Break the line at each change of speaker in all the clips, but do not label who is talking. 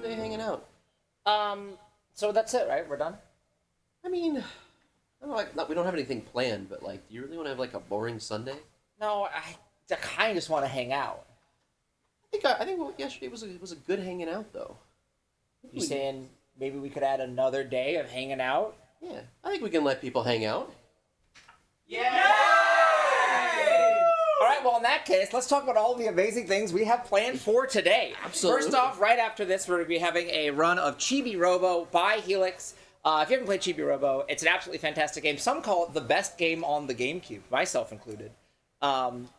they hanging out?
So that's it, right? We're done?
I mean, I don't know, like, we don't have anything planned, but, like, do you really want to have, like, a boring Sunday?
No, I kind of just want to hang out.
I think yesterday was a good hanging out, though.
You saying maybe we could add another day of hanging out?
Yeah, I think we can let people hang out.
Yay! All right, well, in that case, let's talk about all the amazing things we have planned for today.
Absolutely.
First off, right after this, we're going to be having a run of Chibi-Robo by Helix. If you haven't played Chibi-Robo, it's an absolutely fantastic game. Some call it the best game on the GameCube, myself included.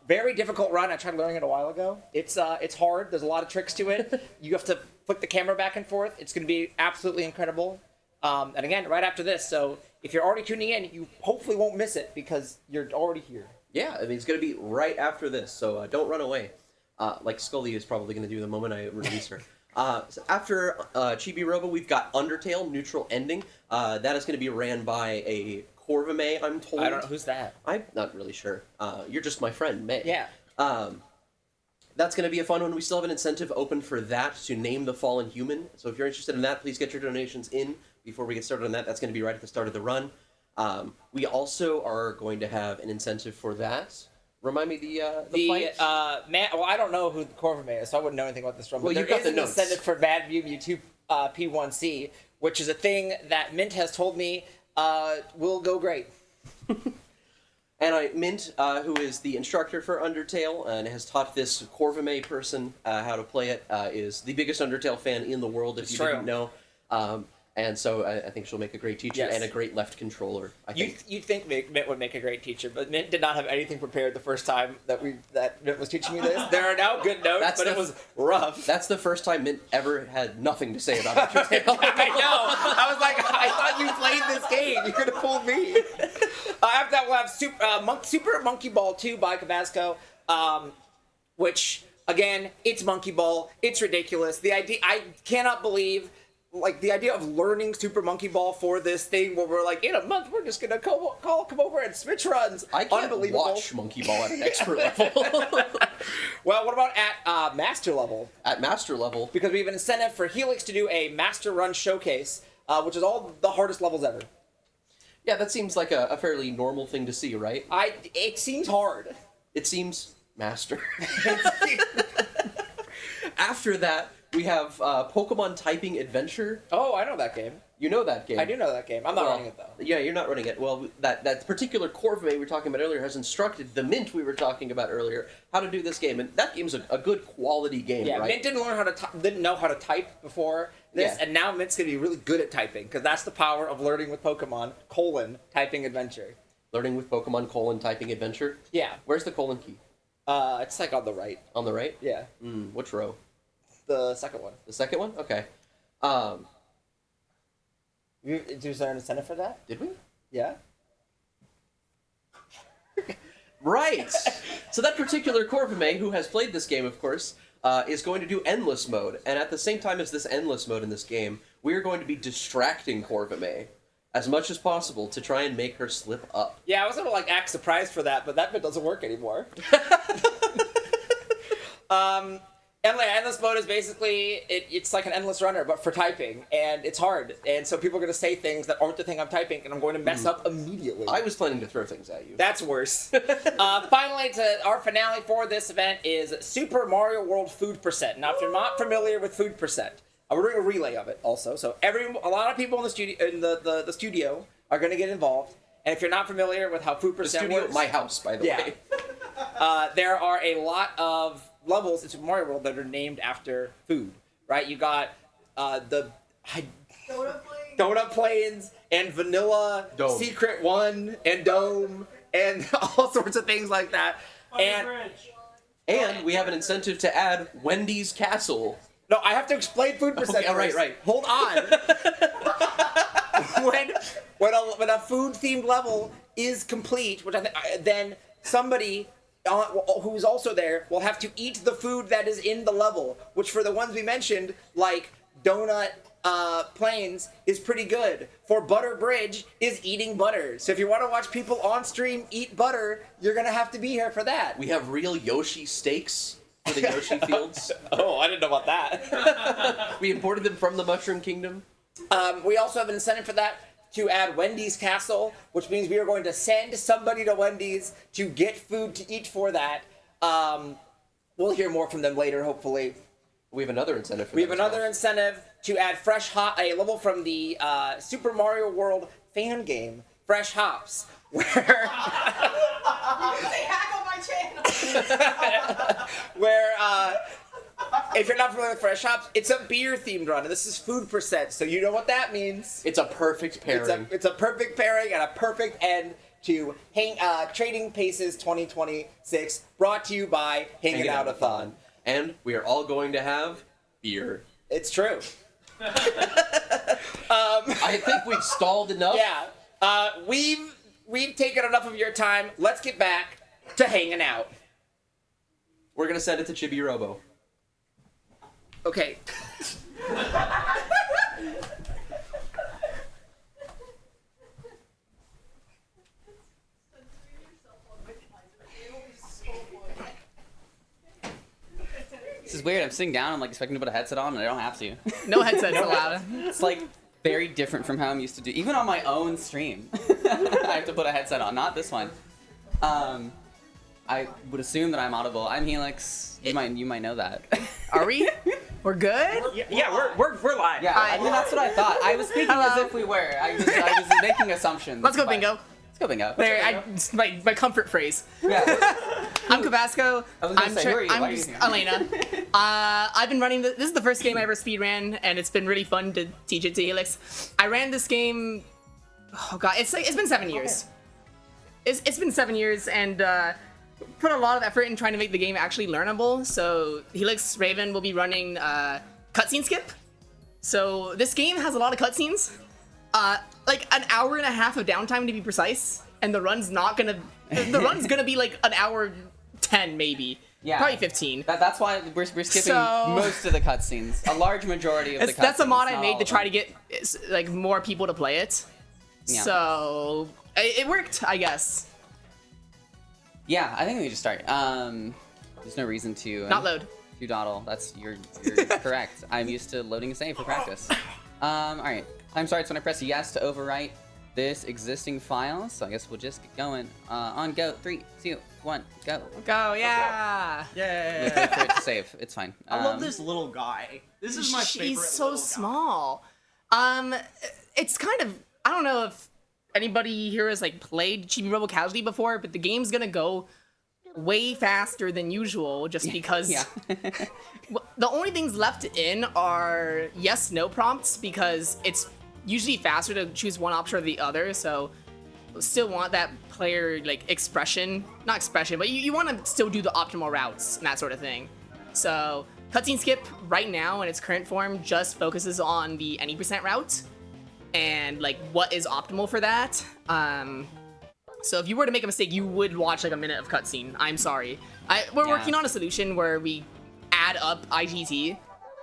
Very difficult run. I tried learning it a while ago. It's hard. There's a lot of tricks to it. You have to flick the camera back and forth. It's going to be absolutely incredible. And again, right after this. So if you're already tuning in, you hopefully won't miss it because you're already here.
Yeah, I mean, it's going to be right after this, so don't run away. Like Scully is probably going to do the moment I release her. So after Chibi-Robo, we've got Undertale, Neutral Ending. That is going to be ran by a Corvame, I'm told.
I don't know. Who's that?
I'm not really sure. You're just my friend, May.
Yeah.
That's going to be a fun one. We still have an incentive open for that to name the fallen human. So if you're interested in that, please get your donations in before we get started on that. That's going to be right at the start of the run. We also are going to have an incentive for that. Remind me the fight?
Well, I don't know who the Corvame is, so I wouldn't know anything about this run.
Well,
but
you've
there
got
is
the
an
notes.
incentive for Mad Mew Mewtwo P1C, which is a thing that Mint has told me will go great.
And Mint, who is the instructor for Undertale and has taught this Corvame person how to play it, is the biggest Undertale fan in the world, if you didn't know. And so I think she'll make a great teacher and a great left controller, I think.
You'd think Mint would make a great teacher, but Mint did not have anything prepared the first time that Mint was teaching me this. There are now good notes, but it was rough.
That's the first time Mint ever had nothing to say about Undertale.
I know. I was like, I thought you played this game. You could have fooled me. After that, we'll have Super Monkey Ball 2 by Kobazco, which, again, it's Monkey Ball. It's ridiculous. The idea, I cannot believe... Like, the idea of learning Super Monkey Ball for this thing where we're like, in a month, we're just going to come over and switch runs.
I can't
Unbelievable.
watch Monkey Ball at an expert level.
Well, what about at Master level?
At Master level?
Because we have an incentive for Helix to do a Master Run Showcase, which is all the hardest levels ever.
Yeah, that seems like a fairly normal thing to see, right?
It seems hard.
It seems Master. After that... We have Pokemon Typing Adventure.
Oh, I know that game.
You know that game.
I do know that game. I'm not running it, though.
Yeah, you're not running it. Well, that particular Corvame we were talking about earlier has instructed the Mint we were talking about earlier how to do this game. And that game's a good quality game, right?
Mint didn't know how to type before this, and now Mint's going to be really good at typing, because that's the power of learning with Pokemon, Typing Adventure.
Learning with Pokemon, Typing Adventure?
Yeah.
Where's the colon key?
It's like on the right.
On the right?
Yeah.
Which row?
The second one.
The second one? Okay.
Is there an incentive for that?
Did we?
Yeah.
Right! So that particular Corvame, who has played this game, of course, is going to do Endless Mode. And at the same time as this Endless Mode in this game, we are going to be distracting Corvame as much as possible to try and make her slip up.
Yeah, I was going to act surprised for that, but that bit doesn't work anymore. Endless Mode is basically, it's like an endless runner, but for typing, and it's hard. And so people are going to say things that aren't the thing I'm typing, and I'm going to mess up immediately.
I was planning to throw things at you.
That's worse. Finally, our finale for this event is Super Mario World Food Percent. Now, if you're not familiar with Food Percent, we're doing a relay of it also. So a lot of people in the studio are going to get involved. And if you're not familiar with how Food Percent works...
at my house, by the way.
There are a lot of levels in Super Mario World that are named after food, right? You got the Donut Plains and Vanilla
Dome.
Secret One and Dome and all sorts of things like that.
And we have an incentive to add Wendy's Castle.
No, I have to explain Food Percent.
Okay, right.
Hold on. when a food themed level is complete, which then somebody who's also there will have to eat the food that is in the level, which for the ones we mentioned, like Donut Plains, is pretty good. For Butter Bridge is eating butter. So if you want to watch people on stream eat butter, you're going to have to be here for that.
We have real Yoshi steaks for the Yoshi fields.
Oh, I didn't know about that.
We imported them from the Mushroom Kingdom.
We also have an incentive for that to add Wendy's Castle, which means we are going to send somebody to Wendy's to get food to eat for that. We'll hear more from them later, hopefully.
We have another incentive for
We have another incentive to add a level from the Super Mario World fan game, Fresh Hops, where
They hack on my channel.
where if you're not familiar with Fresh Hops, it's a beer themed run, and this is food percent, so you know what that means.
It's a perfect pairing.
It's a perfect pairing and a perfect end to Trading Paces 2026, brought to you by Hangin-out-a-thon.
And we are all going to have beer.
It's true.
I think we've stalled enough.
Yeah. We've taken enough of your time. Let's get back to hanging out.
We're going to send it to Chibi-Robo.
Okay.
This is weird. I'm sitting down. I'm like expecting to put a headset on, and I don't have to.
No headsets allowed.
It's like very different from how I'm used to do. Even on my own stream, I have to put a headset on. Not this one. I would assume that I'm audible. I'm Helix. You might know that.
Are we? We're good?
Yeah, we're live.
Yeah, I mean that's what I thought. I was speaking as if we were. I was making assumptions.
Let's go
but-
bingo.
Let's go bingo.
There, it's my comfort phrase.
Yeah.
I'm Kobazco.
I was gonna say, who are you? Why are
I'm
you
just
here?
Elena. I've been running this is the first game I ever speed ran, and it's been really fun to teach it to Helix. I ran this game. Oh god, it's been 7 years. It's been 7 years, and put a lot of effort in trying to make the game actually learnable. So Helix Raven will be running cutscene skip. So this game has a lot of cutscenes. Like an hour and a half of downtime to be precise, and the run's gonna be like an hour 10 maybe.
Yeah.
Probably 15.
That's why we're skipping
So-
most of the cutscenes. A large majority of the cutscenes.
That's a mod I
not
made
all
to
of
try
them.
to get like more people to play it.
Yeah.
So it worked, I guess.
Yeah, I think we just start. There's no reason to
Not load.
to dawdle. You're correct. I'm used to loading a save for practice. All right. Time starts when I press yes to overwrite this existing file. So I guess we'll just get going. On go. 3, 2, 1, go.
Go, yeah.
Wait for it to save. It's fine.
I love this little guy. This is my favorite.
She's so
little guy.
small. It's kind of, I don't know if anybody here has like played Chibi-Robo casually before, but the game's gonna go way faster than usual just because
Yeah.
the only things left in are yes no prompts, because it's usually faster to choose one option or the other. So still want that player like not expression, but you want to still do the optimal routes and that sort of thing. So cutscene skip right now in its current form just focuses on the any percent route and like what is optimal for that. So if you were to make a mistake, you would watch like a minute of cutscene. I'm sorry. We're
Yeah.
working on a solution where we add up IGT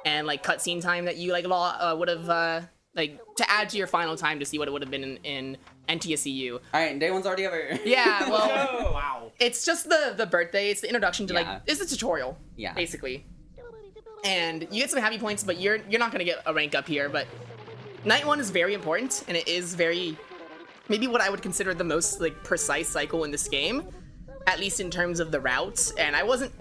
and like cutscene time that you like would have like to add to your final time to see what it would have been in NTSCU.
All right, day one's already over.
Yeah, well,
Oh, wow.
it's just the birthday. It's the introduction to
Yeah.
like it's a tutorial.
Yeah.
Basically. And you get some happy points, but you're not gonna get a rank up here. But night one is very important, and it is very maybe what I would consider the most like precise cycle in this game, at least in terms of the routes. And I wasn't.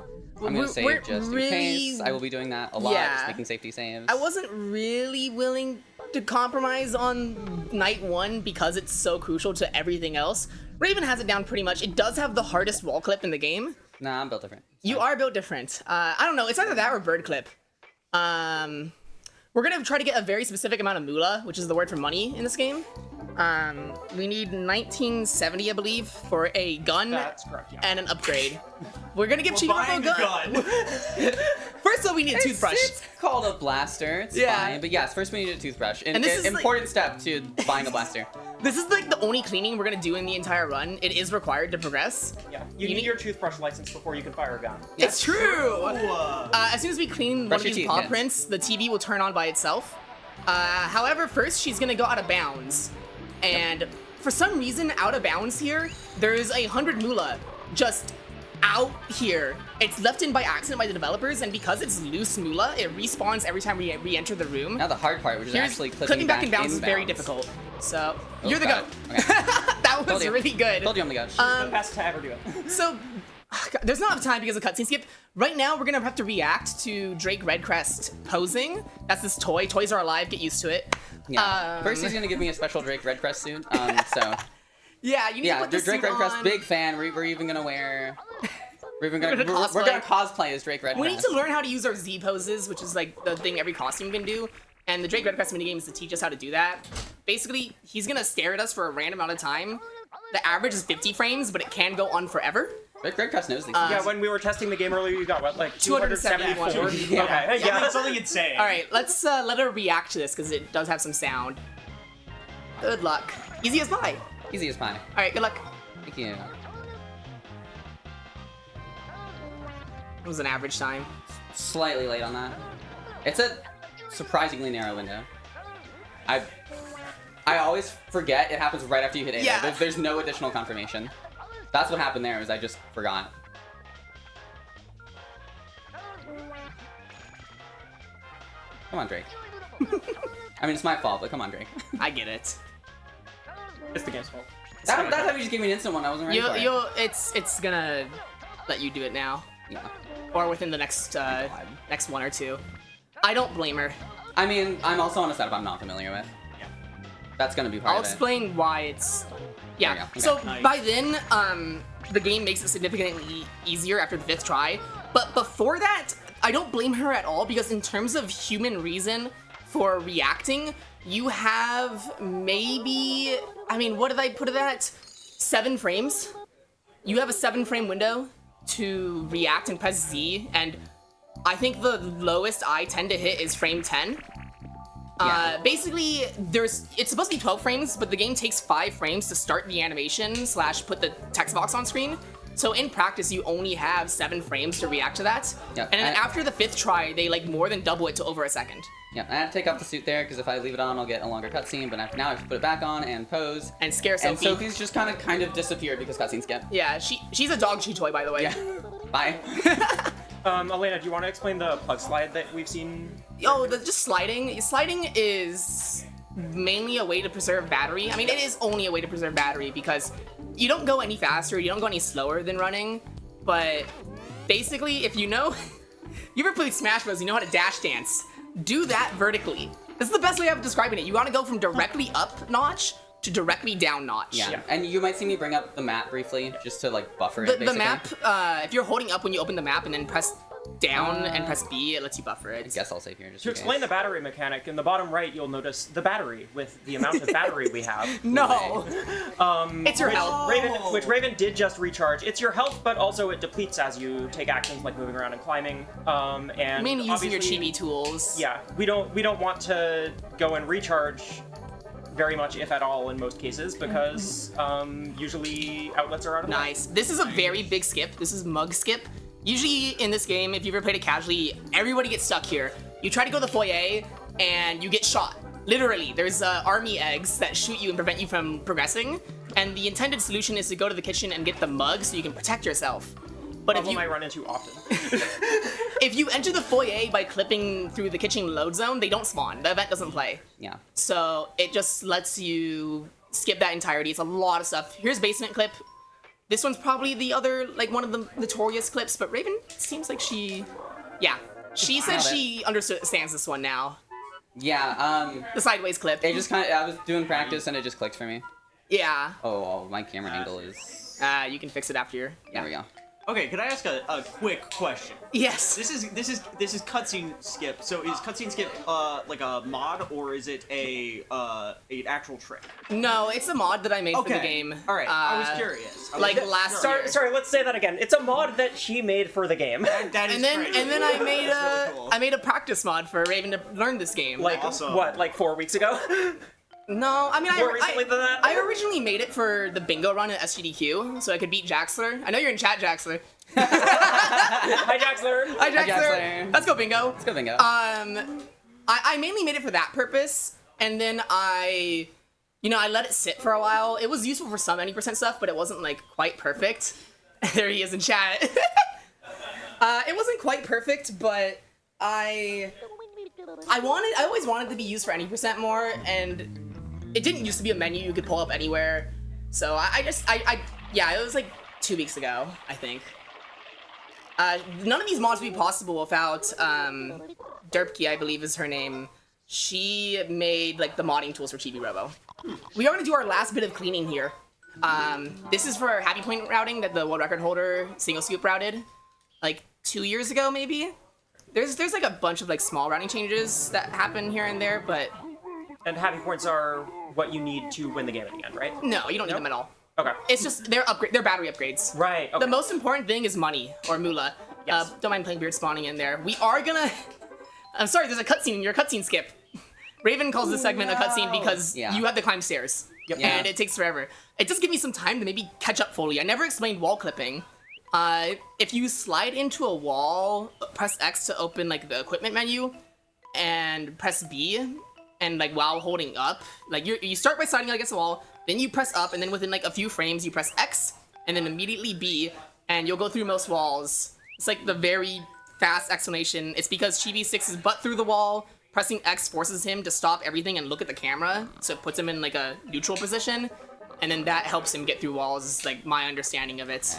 I'm gonna save
we're
just in
really-
case. I will be doing that a lot,
Yeah.
just making safety saves.
I wasn't really willing to compromise on night one because it's so crucial to everything else. Raven has it down pretty much. It does have the hardest wall clip in the game.
Nah, I'm built different.
You are built different. I don't know. It's either that or bird clip. We're gonna try to get a very specific amount of moolah, which is the word for money in this game. We need 1970, I believe, for a gun
That's correct, yeah.
and an upgrade. We're gonna give Chibi-Robo
Buying
a
a
gun.
gun.
First of all, we need a toothbrush.
It's called a blaster. It's
Yeah.
fine. But yes, first we need a toothbrush.
And this is, like-
important step to buying a blaster.
This is like the only cleaning we're gonna do in the entire run. It is required to progress.
Yeah, you need your toothbrush license before you can fire a gun.
It's true.
Ooh,
As soon as we clean
Brush
one of
your
these
teeth,
paw
yes.
prints, the TV will turn on by itself. However, first she's gonna go out of bounds, and for some reason, out of bounds here, there's 100 moolah just out here. It's left in by accident by the developers, and because it's loose moolah, it respawns every time we re-enter the room.
Now the hard part, which is actually
clicking back and bounce is very difficult. So you're the
got
goat.
it. Okay.
That was
Told you.
really good.
Told you I'm the goat.
The best to ever do it.
So God, there's not enough time because of cutscene skip. Right now, we're gonna have to react to Drake Redcrest posing. That's this toy. Toys are alive. Get used to it.
Yeah. First, he's gonna give me a special Drake Redcrest suit. So
Yeah, you need to
yeah,
put this
Drake
suit
Redcrest,
on.
big fan. We're even gonna wear. We're even gonna
We're gonna
we're gonna
cosplay.
cosplay as Drake Redcrest.
We need to learn how to use our Z poses, which is like the thing every costume can do. And the Drake Redcrest minigame is to teach us how to do that. Basically, he's gonna stare at us for a random amount of time. The average is 50 frames, but it can go on forever.
Drake Redcrest knows these things.
Yeah, when we were testing the game earlier, you got what, like
271.
274?
Yeah.
Okay, yeah.
Something insane.
All right, let's let her react to this because it does have some sound. Good luck. Easy as pie.
Easy as pie.
All right, good luck.
Thank you.
It was an average time.
Slightly late on that. It's a surprisingly narrow window. I always forget it happens right after you hit A.
Yeah.
There's no additional confirmation. That's what happened there, is I just forgot. Come on, Drake. I mean, it's my fault, but come on, Drake.
I get it.
It's the game's fault.
That time you just gave me an instant one. I wasn't ready for it.
It's gonna let you do it now,
Yeah.
or within the next next one or two. I don't blame her.
I mean, I'm also on a setup I'm not familiar with.
Yeah.
That's gonna be part
I'll
of it.
explain why it's. Yeah.
There you go.
So
Okay.
Nice.
by then, the game makes it significantly easier after the 5th try. But before that, I don't blame her at all because in terms of human reason for reacting, you have maybe, I mean, what did I put it at? 7 frames. You have a 7-frame window to react and press Z, and I think the lowest I tend to hit is frame 10. Basically, it's supposed to be 12 frames, but the game takes 5 frames to start the animation / put the text box on screen. So in practice, you only have 7 frames to react to that.
Yeah,
And then
and-
after the 5th try, they like more than double it to over a second.
Yeah, I have to take off the suit there because if I leave it on, I'll get a longer cutscene. But now I have to put it back on and pose.
And scare Sophie.
And Sophie's just kind of disappeared because cutscene skip.
Yeah, she's a dog chew toy, by the way.
Yeah. Bye.
Elena, do you want to explain the plug slide that we've seen?
Oh, just sliding. Sliding is mainly a way to preserve battery. I mean, it is only a way to preserve battery because you don't go any faster, you don't go any slower than running. But basically, if you know, you ever played Smash Bros, you know how to dash dance. Do that vertically. This is the best way of describing it. You want to go from directly up notch to directly down notch.
Yeah. And you might see me bring up the map briefly just to like buffer it.
The
Basically.
map, if you're holding up when you open the map and then press down and press B, it lets you buffer it.
I guess I'll save here just
To
in
explain
case.
the battery mechanic, in the bottom right, you'll notice the battery with the amount of battery we have.
No! It's your
which
health.
Raven did just recharge. It's your health, but also it depletes as you take actions like moving around and climbing. And
Mainly using your
obviously-
chibi tools.
Yeah, we don't want to go and recharge very much, if at all, in most cases, because usually outlets are out of
Nice. This is a very big skip. This is mug skip. Usually in this game, if you've ever played it casually, everybody gets stuck here. You try to go to the foyer, and you get shot. Literally, there's army eggs that shoot you and prevent you from progressing. And the intended solution is to go to the kitchen and get the mug so you can protect yourself. But if
Problem
you
I run into often.
if you enter the foyer by clipping through the kitchen load zone, they don't spawn. The event doesn't play.
Yeah.
So it just lets you skip that entirety. It's a lot of stuff. Here's basement clip. This one's probably the other, like one of the notorious clips, but Raven seems like she said she understands this one now.
Yeah.
The sideways clip.
It just I was doing practice and it just clicked for me.
Yeah.
Oh, my camera angle is.
You can fix it after your.
There we go.
Okay, could I ask a quick question?
Yes.
This is cutscene skip. So is cutscene skip like a mod or is it a an actual trick?
No, it's a mod that I made for the game.
All right. I was curious.
Like last year.
Sorry, let's say that again. It's a mod that she made for the game.
That is
And then
crazy.
and then I made
That's really cool.
I made a practice mod for Raven to learn this game.
Like
Awesome.
what? Like 4 weeks ago?
No, I mean
More recently than that?
I originally made it for the bingo run at SGDQ, so I could beat Jaxler. I know you're in chat, Jaxler.
Hi, Jaxler.
Hi, Jaxler.
Jaxler.
Let's go bingo.
Let's go bingo.
I mainly made it for that purpose, and then I let it sit for a while. It was useful for some 90% stuff, but it wasn't like quite perfect. There he is in chat. It wasn't quite perfect, but I always wanted to be used for any percent more, and it didn't used to be a menu you could pull up anywhere. So yeah, it was like 2 weeks ago, I think. None of these mods would be possible without Derpkey, I believe is her name. She made like the modding tools for Chibi-Robo. We are gonna do our last bit of cleaning here. This is for happy point routing that the world record holder single scoop routed like 2 years ago, maybe. There's like a bunch of like small routing changes that happen here and there, but
And happy points are what you need to win the game at the end, right?
no, you don't need them at all.
Okay.
It's just they're battery upgrades.
Right. Okay.
The most important thing is money or moolah.
Yes.
Don't mind playing Beard spawning in there. We are gonna. I'm sorry, there's a cutscene in your cutscene skip. Raven calls this segment a cutscene because
Yeah.
you have to climb stairs.
Yep.
And it takes forever. It does give me some time to maybe catch up fully. I never explained wall clipping. If you slide into a wall, press X to open like the equipment menu, and press B, and like while holding up, like you start by sliding against the wall, then you press up, and then within like a few frames you press X, and then immediately B, and you'll go through most walls. It's like the very fast explanation. It's because Chibi sticks his butt through the wall. Pressing X forces him to stop everything and look at the camera, so it puts him in like a neutral position, and then that helps him get through walls. Is like my understanding of it.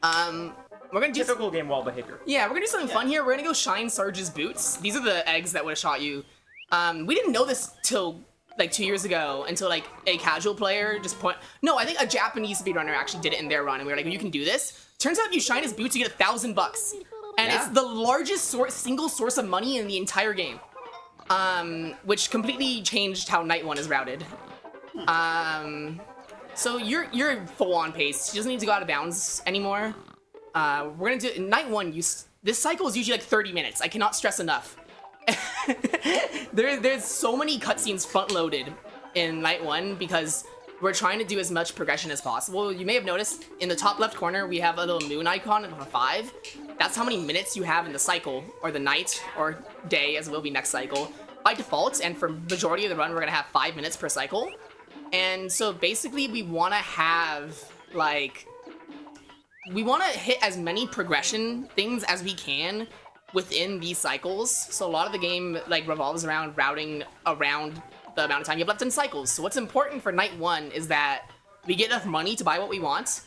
We're gonna do
Typical game wall behavior.
yeah, we're gonna do something fun here. We're gonna go shine Sarge's boots. These are the eggs that would have shot you. We didn't know this till like 2 years ago, until like a casual player just no, I think a Japanese speedrunner actually did it in their run, and we were like, you can do this. Turns out if you shine his boots, you get $1,000. And
Yeah.
it's the largest single source of money in the entire game. Which completely changed how Night 1 is routed. So you're full on pace. She doesn't need to go out of bounds anymore. We're gonna do in Night 1. This cycle is usually like 30 minutes. I cannot stress enough. There's so many cutscenes front loaded in Night 1 because we're trying to do as much progression as possible. You may have noticed in the top left corner we have a little moon icon of a 5. That's how many minutes you have in the cycle, or the night, or day, as it will be next cycle. By default, and for majority of the run, we're gonna have 5 minutes per cycle. And so basically we wanna have, like, we wanna hit as many progression things as we can within these cycles. So a lot of the game, like, revolves around routing around the amount of time you have left in cycles. So what's important for Night 1 is that we get enough money to buy what we want,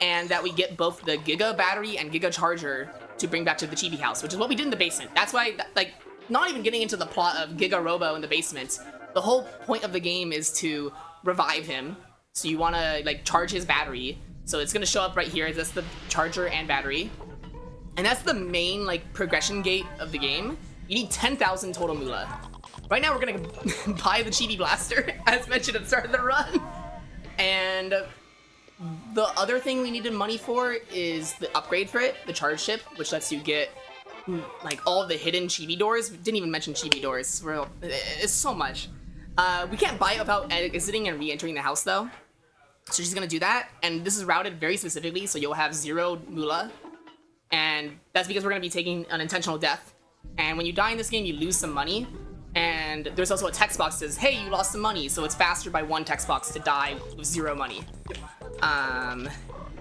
and that we get both the Giga battery and Giga charger to bring back to the Chibi house, which is what we did in the basement. That's why, like, not even getting into the plot of Giga-Robo in the basement, the whole point of the game is to revive him. So you want to, like, charge his battery. So it's going to show up right here. That's the charger and battery. And that's the main, like, progression gate of the game. You need 10,000 total moolah. Right now, we're going to buy the Chibi Blaster, as mentioned at the start of the run. And the other thing we needed money for is the upgrade for it, the charge ship, which lets you get, like, all the hidden Chibi doors. We didn't even mention Chibi doors. It's so much. We can't buy it without exiting and re-entering the house, though. So she's going to do that. And this is routed very specifically, so you'll have 0 moolah. And that's because we're going to be taking an intentional death. And when you die in this game, you lose some money. And there's also a text box that says, hey, you lost some money. So it's faster by 1 text box to die with 0 money.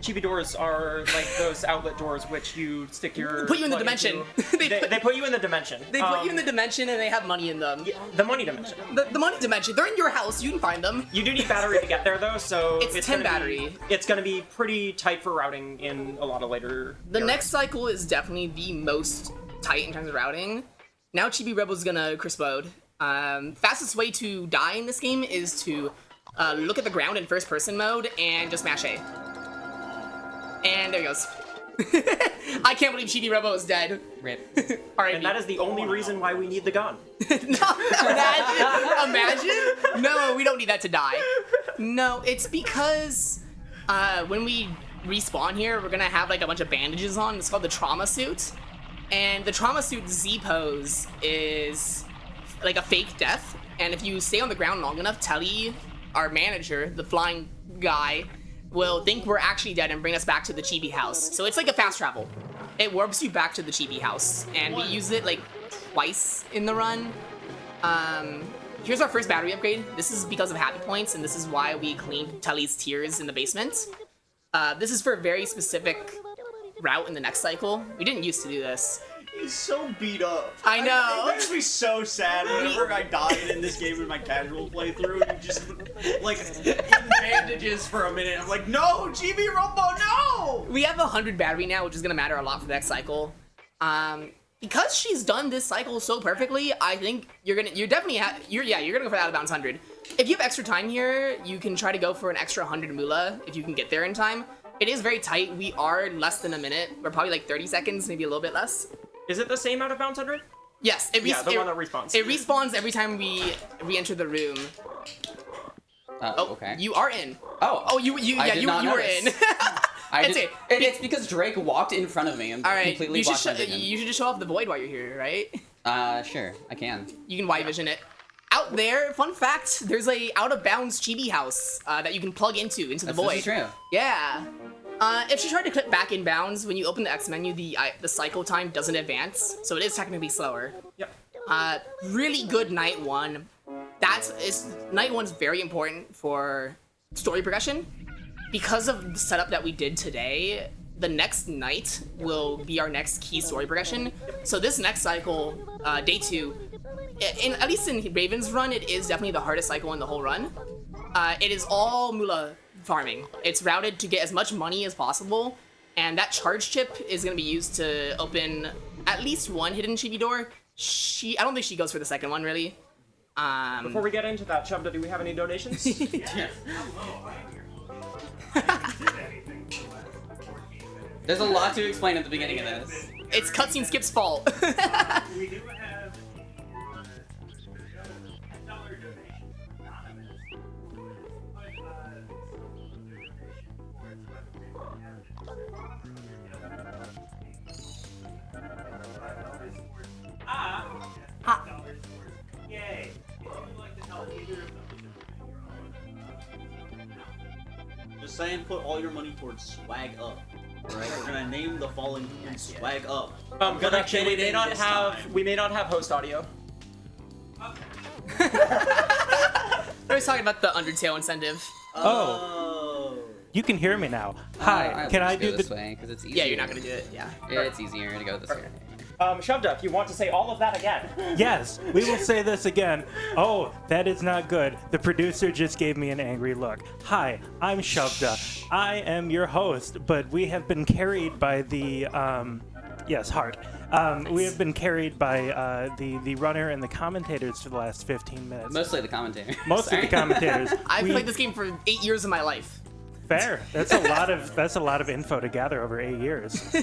Chibi doors are like those outlet doors which you stick your
Put you in the
plug
dimension.
into. They put you in the dimension.
They put you in the dimension and they have money in them.
The money dimension.
The money dimension. They're in your house. You can find them.
You do need battery to get there though, so
It's 10
gonna
battery.
It's going to be pretty tight for routing in a lot of later.
The
areas.
next cycle is definitely the most tight in terms of routing. Now Chibi-Robo's gonna crisp mode. Fastest way to die in this game is to look at the ground in first person mode and just mash A. And there he goes. I can't believe Chibi-Robo is dead.
Rip.
Alright.
And that is the only reason why we need the gun.
Imagine? No, we don't need that to die. No, it's because when we respawn here, we're gonna have like a bunch of bandages on. It's called the trauma suit. And the trauma suit Z pose is like a fake death. And if you stay on the ground long enough, Telly, our manager, the flying guy, will think we're actually dead and bring us back to the Chibi house. So it's like a fast travel. It warps you back to the Chibi house. And we use it like twice in the run. Here's our first battery upgrade. This is because of happy points, and this is why we cleaned Telly's tears in the basement. This is for a very specific route in the next cycle. We didn't used to do this.
He's so beat up.
I know.
It makes me so sad whenever I died in this game in my casual playthrough. And just like in bandages for a minute. I'm like, no, Chibi-Robo, no!
We have 100 battery now, which is gonna matter a lot for the next cycle. Because she's done this cycle so perfectly, I think you're gonna go for out of bounds 100. If you have extra time here, you can try to go for an extra 100 moolah if you can get there in time. It is very tight. We are less than a minute. We're probably like 30 seconds, maybe a little bit less.
Is it the same out of bounds 100?
Yes,
The one that respawns.
It respawns every time we re-enter the room.
Okay.
You are in.
Oh,
you
did not
were
notice.
in.
It's because Drake walked in front of me and
All right,
completely
you
blocked my
should
vision.
you should just show off the void while you're here, right?
Sure, I can.
You can Y vision it. Out there, fun fact, there's a out of bounds chibi house that you can plug into the void.
This is true.
Yeah. If you try to click back in bounds, when you open the X menu, the cycle time doesn't advance, so it is technically slower.
Yep.
Really good night one. Night one's very important for story progression. Because of the setup that we did today, the next night will be our next key story progression. So this next cycle, day 2, at least in Raven's run, it is definitely the hardest cycle in the whole run. It is all moolah farming. It's routed to get as much money as possible, and that charge chip is going to be used to open at least one hidden chibi door. I don't think she goes for the second one, really.
Before we get into that, Chubda, do we have any donations?
There's a lot to explain at the beginning of this.
It's cutscene Skip's fault.
We do have $10 donation anonymous. Yay! If you'd like to help either of them,
Just saying, put all your money towards swag up. Alright, we're gonna name the fallen human swag up.
But
gonna
actually,
kill it in this time.
we may not have host audio.
I was talking about the Undertale incentive.
Oh.
You can hear me now.
I
Hi, can I
go
do
this
the...
way? Because it's easier.
Yeah, you're not gonna do it. Yeah.
It's easier to go this way.
Chubda, if you want to say all of that again.
Yes, we will say this again. Oh, that is not good. The producer just gave me an angry look. Hi, I'm Shovda. I am your host, but we have been carried by the, yes, Heart. We have been carried by the runner and the commentators for the last 15 minutes.
Mostly the commentator.
Most of the commentators.
I've played this game for 8 years of my life.
Fair. That's a lot of info to gather over 8 years.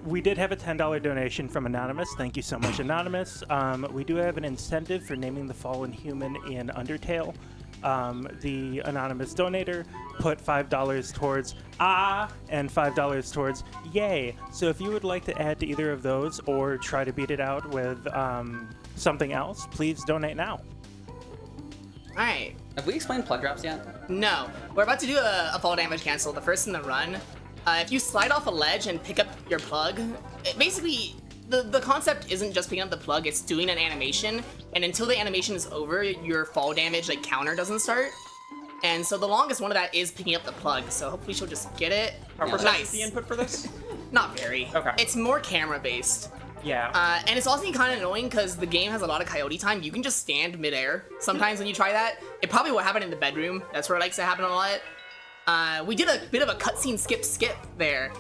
We did have a $10 donation from Anonymous. Thank you so much, Anonymous. We do have an incentive for naming the fallen human in Undertale. The anonymous donator put $5 towards and $5 towards yay. So if you would like to add to either of those or try to beat it out with something else, please donate now.
Alright.
Have we explained plug drops yet?
No. We're about to do a fall damage cancel, the first in the run. If you slide off a ledge and pick up your plug, basically, the concept isn't just picking up the plug, it's doing an animation, and until the animation is over, your fall damage counter doesn't start. And so the longest one of that is picking up the plug, so hopefully she'll just get it.
How
Yeah.
precise is
Nice.
the input for this?
Not very.
Okay.
It's more camera-based.
Yeah.
And it's also kind of annoying because the game has a lot of coyote time. You can just stand midair sometimes when you try that. It probably will happen in the bedroom. That's where it likes to happen a lot. We did a bit of a cutscene skip there.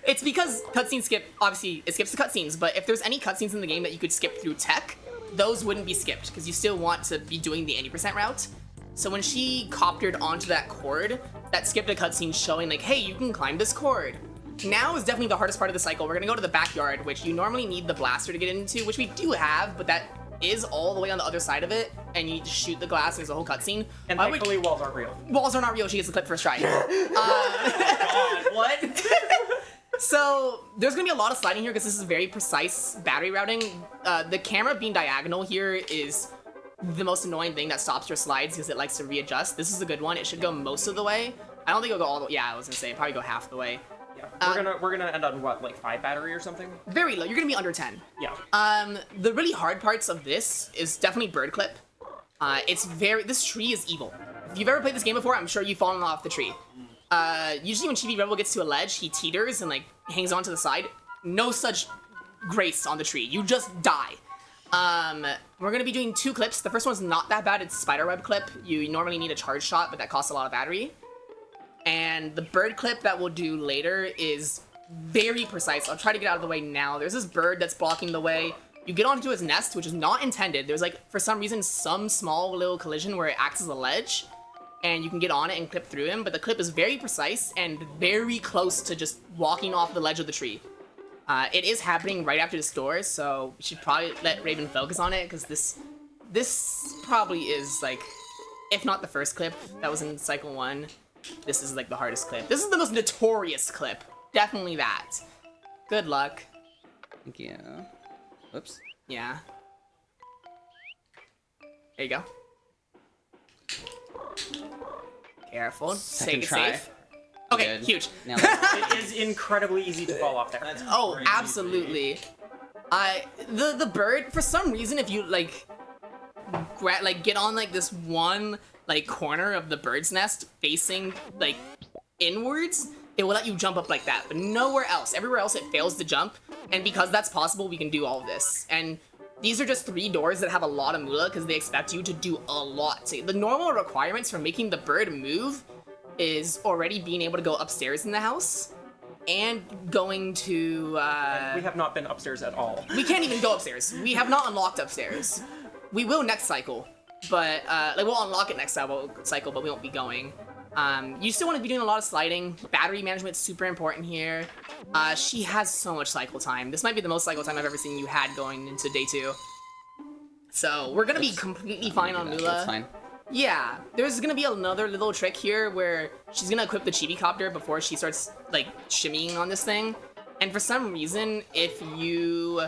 It's because cutscene skip, obviously, it skips the cutscenes, but if there's any cutscenes in the game that you could skip through tech, those wouldn't be skipped because you still want to be doing the 80% route. So when she coptered onto that cord, that skipped a cutscene showing hey, you can climb this cord. Now is definitely the hardest part of the cycle. We're gonna go to the backyard, which you normally need the blaster to get into, which we do have, but that is all the way on the other side of it, and you need to shoot the glass, and there's a whole cutscene.
And thankfully, walls aren't real.
Walls are not real, she gets the clip first try.
God, what?
So, there's gonna be a lot of sliding here, because this is very precise battery routing. The camera being diagonal here is the most annoying thing that stops your slides, because it likes to readjust. This is a good one, it should go most of the way. I don't think it'll go all the way, yeah, I was gonna say, probably go half the way.
Yeah. We're gonna end on what, 5 battery or something?
Very low, you're gonna be under 10.
Yeah.
The really hard parts of this is definitely bird clip. This tree is evil. If you've ever played this game before, I'm sure you've fallen off the tree. Usually when Chibi-Robo gets to a ledge, he teeters and like hangs on to the side. No such grace on the tree. You just die. We're gonna be doing 2 clips. The first one's not that bad. It's spiderweb clip. You normally need a charge shot, but that costs a lot of battery. And the bird clip that we'll do later is very precise. I'll try to get out of the way now. There's this bird that's blocking the way. You get onto his nest, which is not intended. There's like, for some reason, some small little collision where it acts as a ledge, and you can get on it and clip through him, but the clip is very precise and very close to just walking off the ledge of the tree. It is happening right after this door, so we should probably let Raven focus on it, because this probably is, like, if not the first clip that was in Cycle 1, this is, like, the hardest clip. This is the most notorious clip. Definitely that. Good luck.
Thank you. Whoops.
Yeah. There you go. Careful.
Second
Take it
try.
safe. Okay,
Good.
huge.
Nailed it.
It is incredibly easy to fall off there.
Oh, absolutely. The bird, for some reason, if you like get on like this one like corner of the bird's nest facing like inwards, it will let you jump up like that, but nowhere else. Everywhere else it fails to jump, and because that's possible, we can do all of this. And these are just 3 doors that have a lot of moolah because they expect you to do a lot. So the normal requirements for making the bird move is already being able to go upstairs in the house and going to
We have not been upstairs at all.
we can't even go upstairs. We have not unlocked upstairs. We will next cycle, but like we'll unlock it next cycle, but we won't be going. You still want to be doing a lot of sliding. Battery management is super important here. She has so much cycle time. This might be the most cycle time I've ever seen you had going into day 2. So we're gonna be completely fine on
That's
Moolah.
fine.
Yeah, there's gonna be another little trick here where she's gonna equip the Chibi-Copter before she starts like shimmying on this thing. And for some reason, if you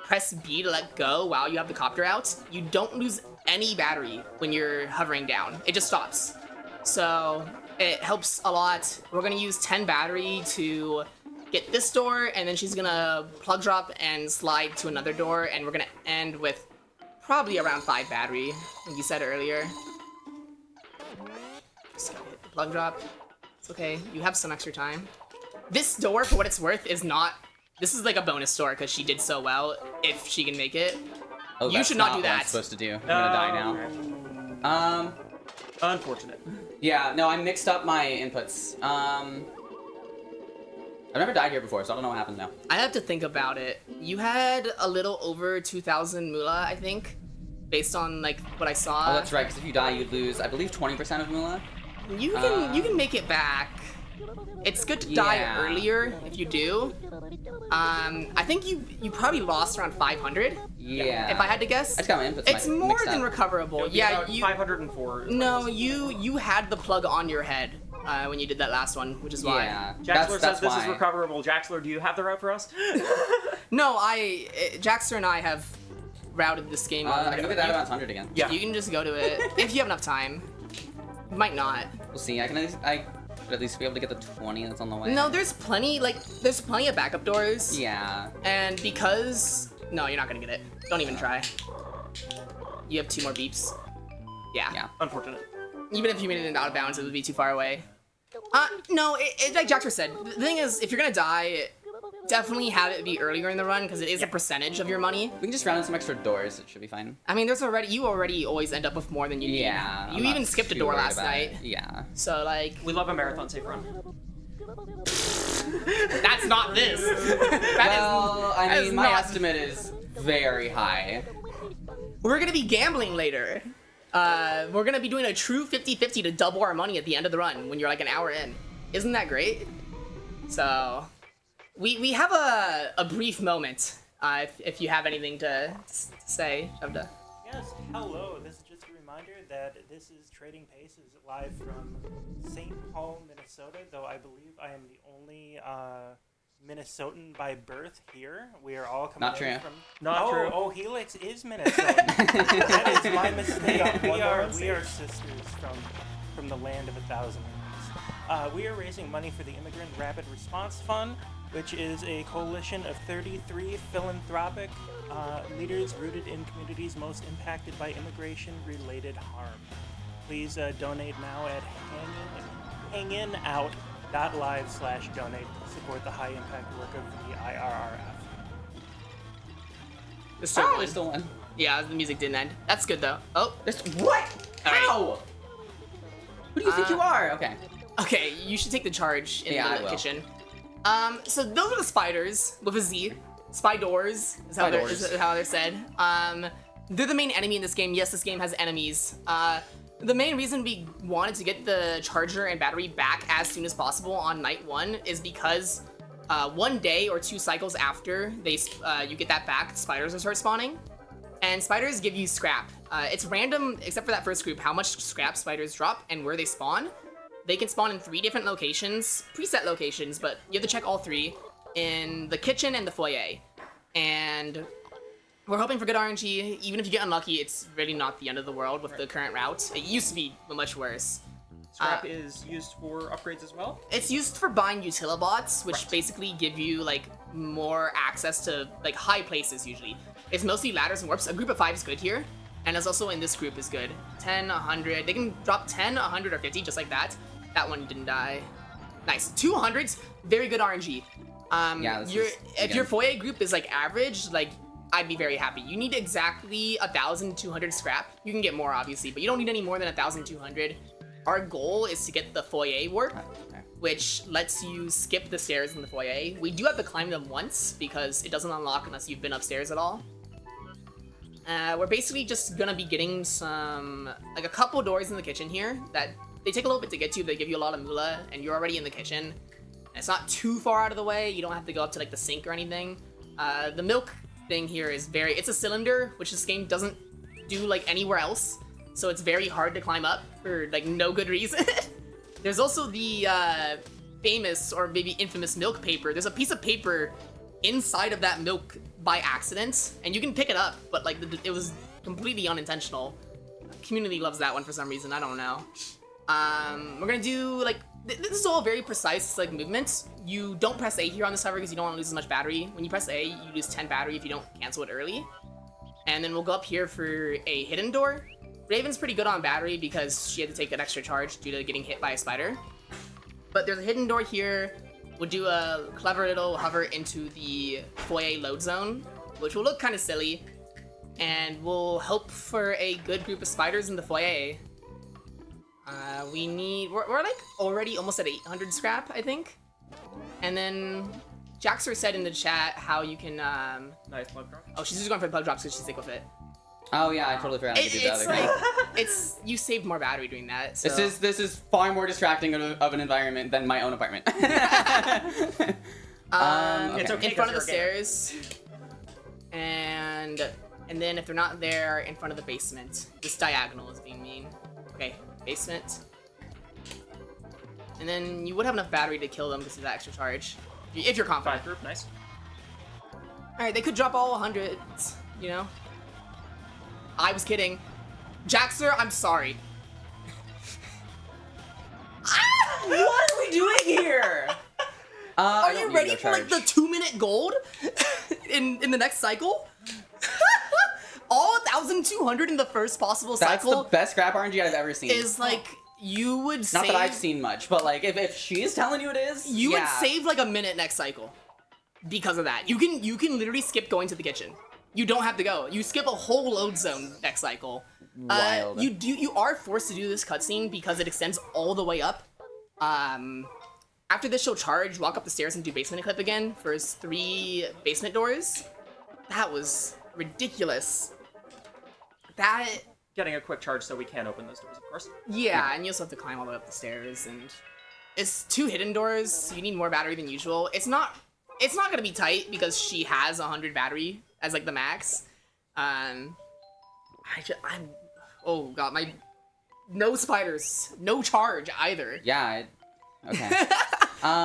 press B to let go while you have the copter out, you don't lose any battery when you're hovering down. It just stops. So it helps a lot. We're gonna use 10 battery to get this door, and then she's gonna plug drop and slide to another door, and we're gonna end with probably around 5 battery, like you said earlier. Just gotta hit the plug drop. It's okay, you have some extra time. This door, for what it's worth, is not... This is like a bonus door because she did so well, if she can make it.
Oh,
You
that's
should not do
what I'm
that.
supposed to do. I'm gonna die now.
Unfortunate.
Yeah, no, I mixed up my inputs. I've never died here before, so I don't know what happens now.
I have to think about it. You had a little over 2,000 moolah, I think, based on like what I saw.
Oh, that's right, because if you die, you lose, I believe, 20% of moolah.
You can make it back. It's good to die
Yeah.
earlier if you do. I think you probably lost around 500.
Yeah.
If I had to guess.
I just got my inputs
It's more
mixed
than
up.
recoverable. Yeah,
About
you.
504.
No, you had the plug on your head when you did that last one, which is why.
Yeah.
Jaxler says this
why.
is recoverable. Jaxler, do you have the route for us?
No, Jaxter and I have routed this game.
I can look at that about 100 again.
Yeah.
You can just go to it if you have enough time. You might not.
We'll see. I could at least be able to get the 20 that's on the way.
No, there's plenty of backup doors.
Yeah.
And because no, you're not gonna get it. Don't even try. You have 2 more beeps. Yeah.
Yeah.
Unfortunate.
Even if you made it out of bounds, it would be too far away. No, like Jaxter said, the thing is, if you're gonna die, definitely have it be earlier in the run because it is a percentage of your money.
We can just round in some extra doors. It should be fine.
I mean, you already always end up with more than you need.
Yeah.
You
I'm not
even skipped a
too
door
worried
last
about
night.
it. Yeah.
So like,
We love a marathon safe run.
that's not this.
Well, I
that is
mean, my
not-
estimate is very high.
We're gonna be gambling later. We're gonna be doing a true 50-50 to double our money at the end of the run when you're like an hour in. Isn't that great? So, we have a brief moment. If you have anything to say, Shabda.
Yes, hello. This is just a reminder that this is Trading Paces live from St. Paul, Minnesota, though I believe I am the only Minnesotan by birth here. We are all coming
Not true.
over from...
Not true.
Oh, Helix is Minnesotan. That is my mistake. We are sisters from the land of 1,000 rings. We are raising money for the Immigrant Rapid Response Fund, which is a coalition of 33 philanthropic leaders rooted in communities most impacted by immigration-related harm. Please donate now at Hangin-out-a-thon. twitch.live/donate to support the high impact work of the IRRF.
There's still one.
There's still one.
Yeah, the music didn't end. That's good though. Oh,
There's what?
All right.
How? Who do you think you are? Okay.
okay. You should take the charge in
Yeah, I
the
will.
kitchen. So those are the spiders with a Z. Spidors is how they're said. They're the main enemy in this game. Yes, this game has enemies. The main reason we wanted to get the charger and battery back as soon as possible on night 1 is because 1 day or 2 cycles after you get that back, spiders will start spawning. And spiders give you scrap. It's random, except for that first group, how much scrap spiders drop and where they spawn. They can spawn in 3 different locations, preset locations, but you have to check all 3, in the kitchen and the foyer. And we're hoping for good RNG. Even if you get unlucky, it's really not the end of the world with the current route. It used to be much worse.
Scrap is used for upgrades as well.
It's used for buying utilibots, which basically give you like more access to like high places usually. It's mostly ladders and warps. A group of 5 is good here, and it's also in this group is good. 10, 100. They can drop 10, 100, or 50 just like that. That one didn't die. Nice. 200s, very good RNG.
Yeah,
If your foyer group is like average, like I'd be very happy. You need exactly 1,200 scrap. You can get more obviously, but you don't need any more than 1,200. Our goal is to get the foyer warp, which lets you skip the stairs in the foyer. We do have to climb them once because it doesn't unlock unless you've been upstairs at all. We're basically just gonna be getting like a couple doors in the kitchen here that they take a little bit to get to. They give you a lot of moolah, and you're already in the kitchen. It's not too far out of the way. You don't have to go up to like the sink or anything. The milk thing here is it's a cylinder, which this game doesn't do like anywhere else. So it's very hard to climb up for like no good reason. There's also the famous or maybe infamous milk paper. There's a piece of paper inside of that milk by accident, and you can pick it up, but like it was completely unintentional. Community loves that one for some reason. I don't know. We're gonna do like this is all very precise like movements. You don't press A here on the server because you don't want to lose as much battery. When you press A, you lose 10 battery if you don't cancel it early. And then we'll go up here for a hidden door. Raven's pretty good on battery because she had to take an extra charge due to getting hit by a spider. But there's a hidden door here. We'll do a clever little hover into the foyer load zone, which will look kind of silly. And we'll hope for a good group of spiders in the foyer. We're like already almost at 800 scrap, I think. And then Jaxer said in the chat how you can,
Nice plug drop.
oh, she's just going for the plug drops because she's sick with it.
Oh yeah, I totally forgot to do the
It's
other
like, you saved more battery doing that. So.
This is far more distracting of an environment than my own apartment.
It's okay
in front of the
'cause you're a gamer.
stairs. And then if they're not there, in front of the basement. This diagonal is being mean. Okay, basement. And then you would have enough battery to kill them because of that extra charge. If you're confident.
5 group, nice.
Alright, they could drop all 100s, you know? I was kidding. Jaxer, I'm sorry.
What are we doing here?
Are you ready for like the 2-minute gold in the next cycle? All 1,200 in the first possible
That's
cycle
the best scrap RNG I've ever seen.
is like you would save.
Not that I've seen much, but like if she's telling you it is,
You
yeah.
would save like a minute next cycle because of that. You can literally skip going to the kitchen. You don't have to go. You skip a whole load zone next cycle.
Wild.
You are forced to do this cutscene because it extends all the way up. After this, she'll charge, walk up the stairs, and do basement clip again for 3 basement doors. That was ridiculous. That.
Getting a quick charge so we can open those doors, of course.
Yeah, and you also have to climb all the way up the stairs, and it's 2 hidden doors, so you need more battery than usual. It's not gonna be tight because she has 100 battery as like the max. Oh god, no spiders, no charge either.
Yeah. Okay.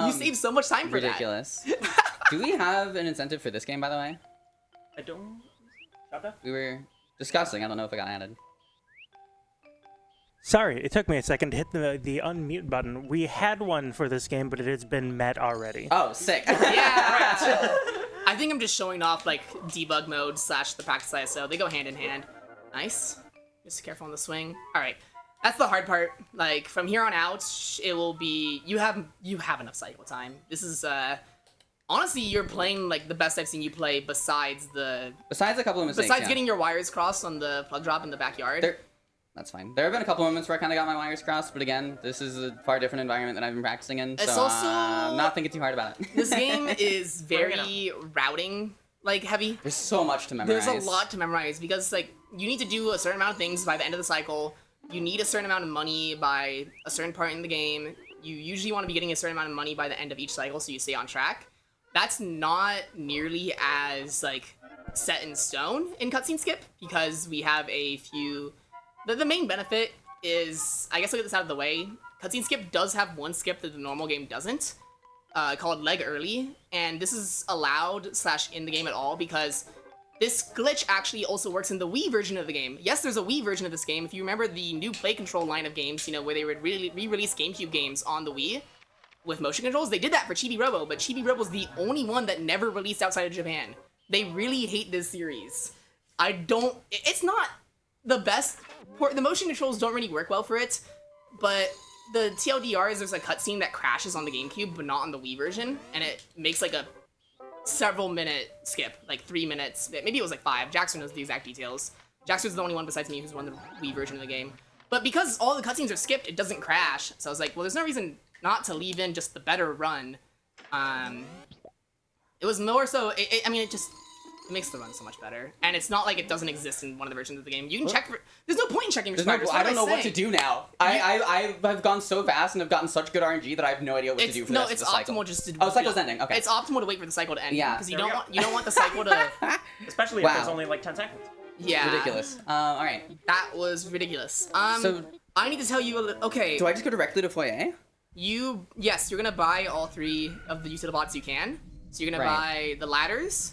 You save so much time for
ridiculous. Do we have an incentive for this game, by the way?
I don't. Shabda?
We were discussing. I don't know if it got added.
Sorry, it took me a second to hit the unmute button. We had one for this game, but it has been met already.
Oh, sick.
Yeah, right. I think I'm just showing off like debug mode / the practice ISO. They go hand in hand. Nice. Just careful on the swing. All right. That's the hard part. Like from here on out, it will be you have enough cycle time. This is honestly you're playing like the best I've seen you play besides
a couple of mistakes.
besides getting your wires crossed on the plug drop in the backyard.
That's fine. There have been a couple moments where I kind of got my wires crossed, but again, this is a far different environment than I've been practicing in,
It's
so
also-
I'm not thinking too hard about it.
This game is very routing like heavy.
There's so much to memorize.
There's a lot to memorize because like you need to do a certain amount of things by the end of the cycle. You need a certain amount of money by a certain part in the game. You usually want to be getting a certain amount of money by the end of each cycle so you stay on track. That's not nearly as like set in stone in cutscene skip because we have a few. The main benefit is, I guess I'll get this out of the way. Cutscene skip does have one skip that the normal game doesn't, called leg early, and this is allowed / in the game at all because this glitch actually also works in the Wii version of the game. Yes, there's a Wii version of this game. If you remember the new Play Control line of games, you know, where they would re-release GameCube games on the Wii with motion controls, they did that for Chibi-Robo, but Chibi-Robo's the only one that never released outside of Japan. They really hate this series. It's not the best. The motion controls don't really work well for it, but the TLDR is there's a cutscene that crashes on the GameCube, but not on the Wii version, and it makes like a several minute skip, like 3 minutes. Maybe it was like 5. Jackson knows the exact details. Jackson's the only one besides me who's run the Wii version of the game. But because all the cutscenes are skipped, it doesn't crash. So I was like, well, there's no reason not to leave in just the better run. It was more so. It makes the run so much better, and it's not like it doesn't exist in one of the versions of the game. You can check for. There's no point in checking for spiders.
I don't know what to do now. I have gone so fast and have gotten such good RNG that I have no idea what to do for the rest of the cycle.
Optimal just to.
Oh, cycle's ending. Okay.
It's optimal to wait for the cycle to end.
Yeah.
Because you
There we
don't want the cycle to.
Especially
Wow.
if it's only like 10 seconds.
Yeah.
Ridiculous. All right.
That was ridiculous.
So-
I need to tell you. Okay.
Do I just go directly to foyer?
Yes, you're gonna buy all 3 of the utility bots you can. So you're gonna buy the ladders,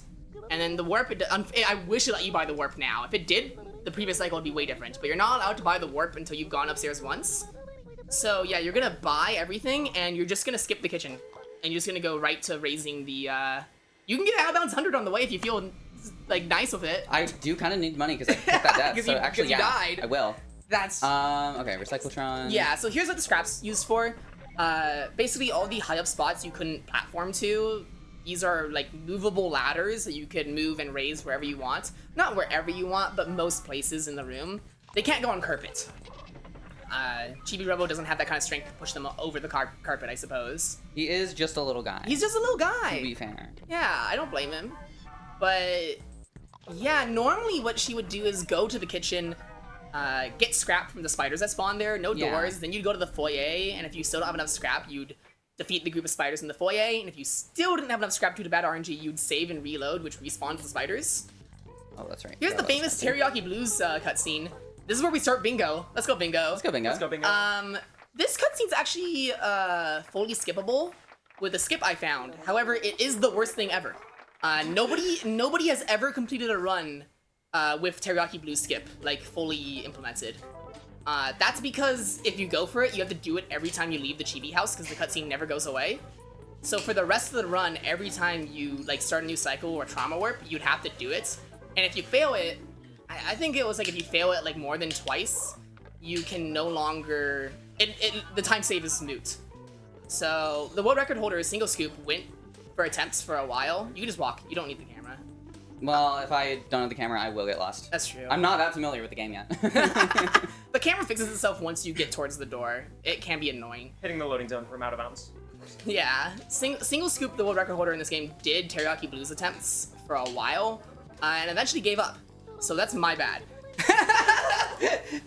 and then the warp. I wish it let you buy the warp now. If it did, the previous cycle would be way different. But you're not allowed to buy the warp until you've gone upstairs once. So yeah, you're gonna buy everything, and you're just gonna skip the kitchen, and you're just gonna go right to raising the. You can get out of bounds 100 on the way if you feel like nice with it.
I do kind of need money because I took that death.
'Cause
So
you-
actually,
'cause you
yeah,
died.
I will.
That's
Okay, recyclotron.
yeah. So here's what the scraps used for. Basically, all the high up spots you couldn't platform to. These are like movable ladders that you could move and raise wherever you want. Not wherever you want, but most places in the room. They can't go on carpet. Chibi-Robo doesn't have that kind of strength to push them over the carpet, I suppose.
He is just a little guy.
He's just a little
To
guy.
be fair.
Yeah, I don't blame him. But yeah, normally what she would do is go to the kitchen, get scrap from the spiders that spawn there, no
Yeah.
doors, then you'd go to the foyer, and if you still don't have enough scrap, you'd defeat the group of spiders in the foyer, and if you still didn't have enough scrap due to bad RNG, you'd save and reload, which respawns the spiders.
Oh, that's right.
Here's the famous Teriyaki Blues cutscene. This is where we start bingo. Let's go bingo.
Let's go, bingo.
Let's go bingo.
This cutscene's actually fully skippable with a skip I found. However, it is the worst thing ever. Nobody has ever completed a run with Teriyaki Blue skip, like fully implemented. That's because if you go for it, you have to do it every time you leave the Chibi house because the cutscene never goes away. So for the rest of the run, every time you like start a new cycle or trauma warp, you'd have to do it. And if you fail it, I think it was like if you fail it like more than twice, you can no longer. The time save is moot. So the world record holder, Single Scoop, went for attempts for a while. You can just walk. You don't need the camera.
Well, if I don't have the camera, I will get lost.
That's true.
I'm not that familiar with the game yet.
The camera fixes itself once you get towards the door. It can be annoying.
Hitting the loading zone from out of bounds.
Yeah, Single Scoop, the world record holder in this game, did Teriyaki Blues attempts for a while, and eventually gave up. So that's my bad.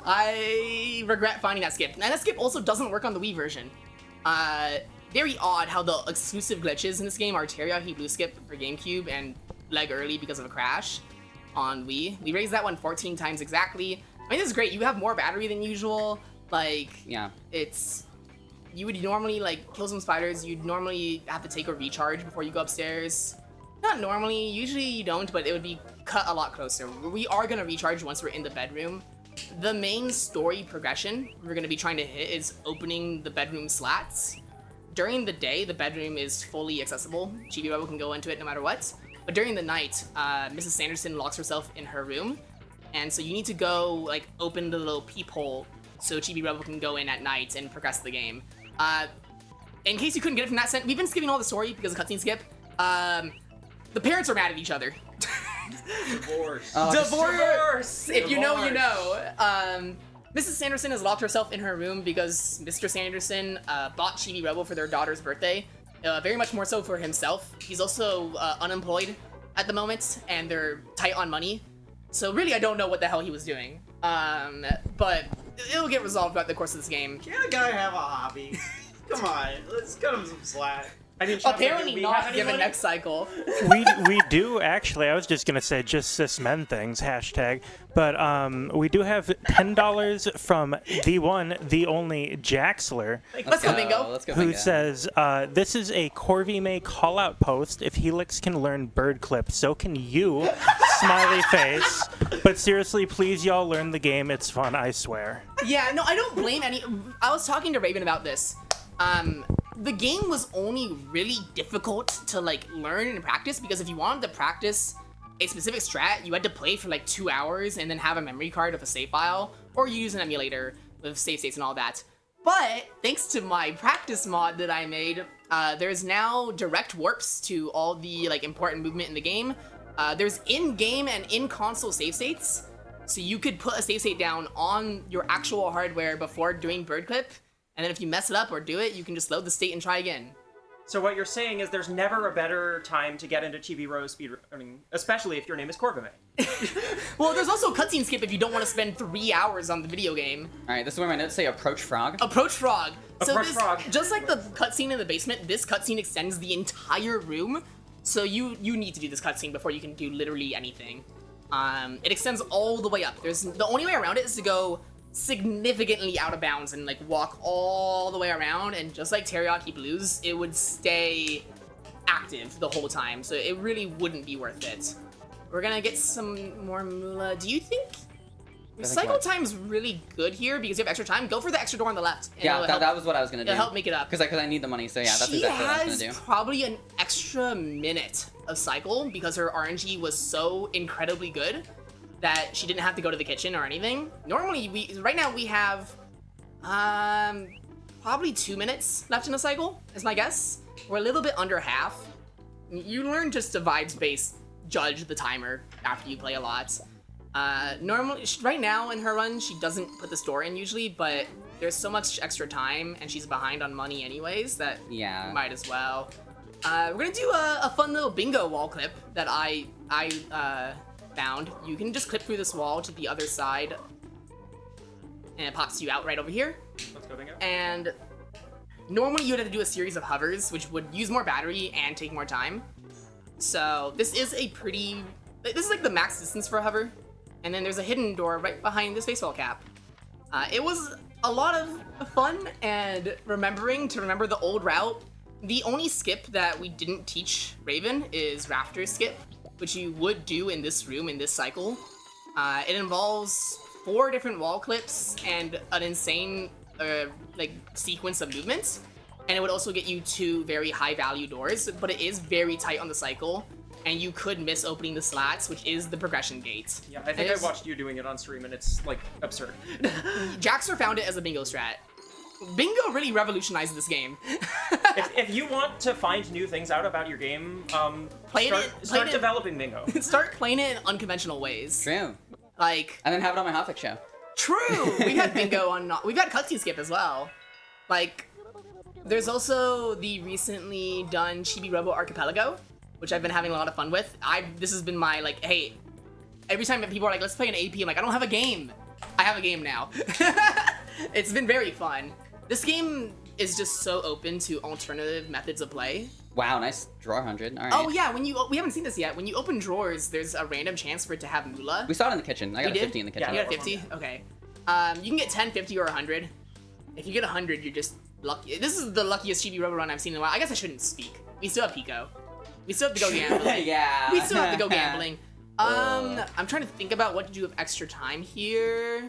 I regret finding that skip. And that skip also doesn't work on the Wii version. Very odd how the exclusive glitches in this game are Teriyaki Blue skip for GameCube and leg early because of a crash on Wii. We raised that one 14 times exactly. I mean, this is great. You have more battery than usual. Like,
Yeah.
You would normally, like, kill some spiders. You'd normally have to take a recharge before you go upstairs. Not normally. Usually you don't, but it would be cut a lot closer. We are going to recharge once we're in the bedroom. The main story progression we're going to be trying to hit is opening the bedroom slats. During the day, the bedroom is fully accessible. Chibi-Robo can go into it no matter what. But during the night, Mrs. Sanderson locks herself in her room. And so you need to go, like, open the little peephole so Chibi-Robo can go in at night and progress the game. In case you couldn't get it from that sense, we've been skipping all the story because of cutscene skip. The parents are mad at each other.
Divorce.
Divorce! If you know, you know. Mrs. Sanderson has locked herself in her room because Mr. Sanderson bought Chibi-Robo for their daughter's birthday. Very much more so for himself. He's also unemployed at the moment, and they're tight on money. So really, I don't know what the hell he was doing. But it'll get resolved throughout the course of this game.
Can't a guy have a hobby? Come on, let's cut him some slack.
I mean, Sean,
Apparently
do we
not
have
given
anybody?
next cycle.
we do actually. I was just gonna say just cis men things hashtag, but we do have $10 from the one, the only Jaxler,
Let's go, Bingo.
Let's go,
who
Bingo.
says this is a Corvy May call out post. If Helix can learn bird clip, so can you. Smiley face. But seriously, please y'all learn the game. It's fun, I swear.
Yeah, no, I don't blame any. I was talking to Raven about this. The game was only really difficult to like learn and practice because if you wanted to practice a specific strat, you had to play for like 2 hours and then have a memory card with a save file, or you use an emulator with save states and all that. But thanks to my practice mod that I made, there's now direct warps to all the like important movement in the game. There's in-game and in-console save states, so you could put a save state down on your actual hardware before doing bird clip. And then if you mess it up or do it, you can just load the state and try again.
So what you're saying is there's never a better time to get into Chibi-Robo speedrunning, especially if your name is Corvame.
Well, there's also cutscene skip if you don't want to spend 3 hours on the video game.
All right, this is where my notes say approach frog.
Approach Frog.
Approach Frog.
Just like the cutscene in the basement, this cutscene extends the entire room. So you need to do this cutscene before you can do literally anything. It extends all the way up. The only way around it is to go significantly out of bounds and like walk all the way around, and just like Teriyaki Blues, it would stay active the whole time, so it really wouldn't be worth it. We're gonna get some more moolah. Do you think cycle time's really good here because you have extra time? Go for the extra door on the left. And
Yeah, that was what I was gonna do.
it'll help make it up.
Because I need the money, so yeah, that's
She
exactly what I was
has
gonna do.
probably an extra minute of cycle because her RNG was so incredibly good that she didn't have to go to the kitchen or anything. Normally, right now we have probably 2 minutes left in the cycle, is my guess. We're a little bit under half. You learn just to vibes-based judge the timer after you play a lot. Normally, right now in her run, she doesn't put the store in usually, but there's so much extra time and she's behind on money anyways that
Yeah.
you might as well. We're gonna do a fun little bingo wall clip that I found. You can just clip through this wall to the other side and it pops you out right over here.
Let's go, Bingo.
And normally you'd have to do a series of hovers, which would use more battery and take more time. So this is this is like the max distance for a hover. And then there's a hidden door right behind this baseball cap. It was a lot of fun and remember the old route. The only skip that we didn't teach Raven is Rafter skip, which you would do in this room, in this cycle. It involves 4 different wall clips and an insane sequence of movements. And it would also get you 2 very high value doors, but it is very tight on the cycle. And you could miss opening the slats, which is the progression gate.
Yeah, I think I watched you doing it on stream, and it's like absurd.
Jaxer found it as a bingo strat. Bingo really revolutionized this game.
if you want to find new things out about your game, start
it-
developing Bingo.
Start playing it in unconventional ways.
True.
Like,
And then have it on my Hotfix show.
true! We've had bingo on, we've had cutscene skip as well. Like, there's also the recently done Chibi-Robo Archipelago, which I've been having a lot of fun with. This has been my, like, hey, every time that people are like, let's play an AP, I'm like, I don't have a game. I have a game now. It's been very fun. This game is just so open to alternative methods of play.
Wow, nice drawer 100. All right.
Oh yeah, we haven't seen this yet. When you open drawers, there's a random chance for it to have moolah.
We saw it in the kitchen. I got
We
a
did?
50 in the
Yeah,
kitchen.
You got 50? Okay. You can get 10, 50, or 100. If you get 100, you're just lucky. This is the luckiest Chibi-Robo run I've seen in a while. I guess I shouldn't speak. We still have Pico. We still have to go gambling.
Yeah.
We still have to go gambling. I'm trying to think about what to do with extra time here.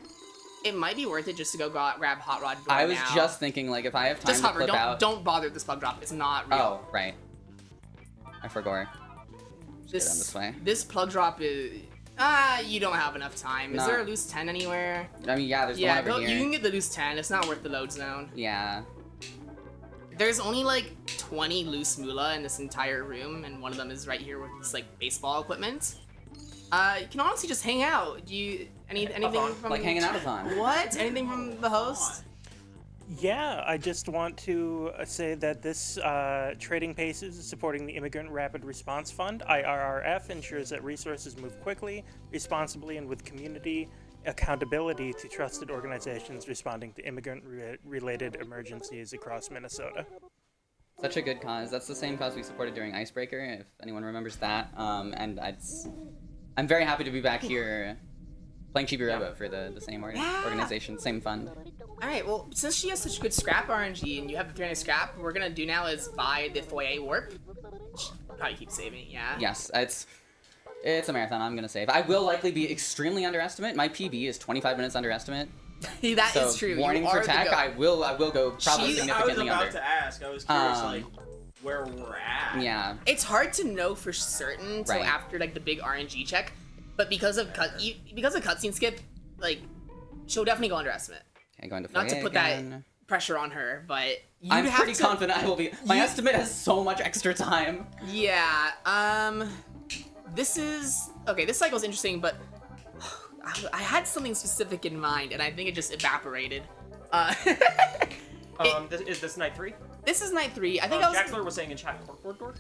It might be worth it just to go grab Hot Rod.
I was
now.
just thinking, like, if I have time
Just
to
hover.
clip out...
Don't bother with this plug drop. It's not real.
Oh, right. I forgot. Just get on this way.
This plug drop is You don't have enough time. Is
No.
there a loose 10 anywhere?
I mean, yeah, there's
Yeah,
the one over
you
here.
can get the loose 10. It's not worth the load zone.
Yeah.
There's only like 20 loose moolah in this entire room, and one of them is right here with this like baseball equipment. You can honestly just hang out. Do you anything from
Like Hangin-out-a-thon.
What? Anything from the host?
Yeah, I just want to say that this Trading Paces is supporting the Immigrant Rapid Response Fund. IRRF ensures that resources move quickly, responsibly, and with community accountability to trusted organizations responding to immigrant-related emergencies across Minnesota.
Such a good cause. That's the same cause we supported during Icebreaker, if anyone remembers that. And I'm very happy to be back here playing Chibi-Robo for the same organization, same fund.
Alright, well, since she has such good scrap RNG and you have the 300 scrap, what we're gonna do now is buy the foyer warp. Probably keep saving, yeah?
Yes, it's a marathon, I'm gonna save. I will likely be extremely underestimate. My PB is 25 minutes underestimate.
That is
So,
true.
warning
You
for
are the
tech,
goat.
I will go probably
I was
significantly
about
under.
to ask. I was curious,
Um,
like, where we're at.
Yeah.
It's hard to know for certain until
Right.
after like the big RNG check, but because of cutscene skip, like she'll definitely go underestimate.
Okay, going to
Not to
foyer
put
again.
that pressure on her, but you'd
I'm
have
pretty
to,
confident I will be. My
you-
estimate has so much extra time.
Yeah. This is okay. This cycle's interesting, but I had something specific in mind, and I think it just evaporated.
Is this night 3?
This is night 3. I think I was.
Jackler was saying in chat corkboard door.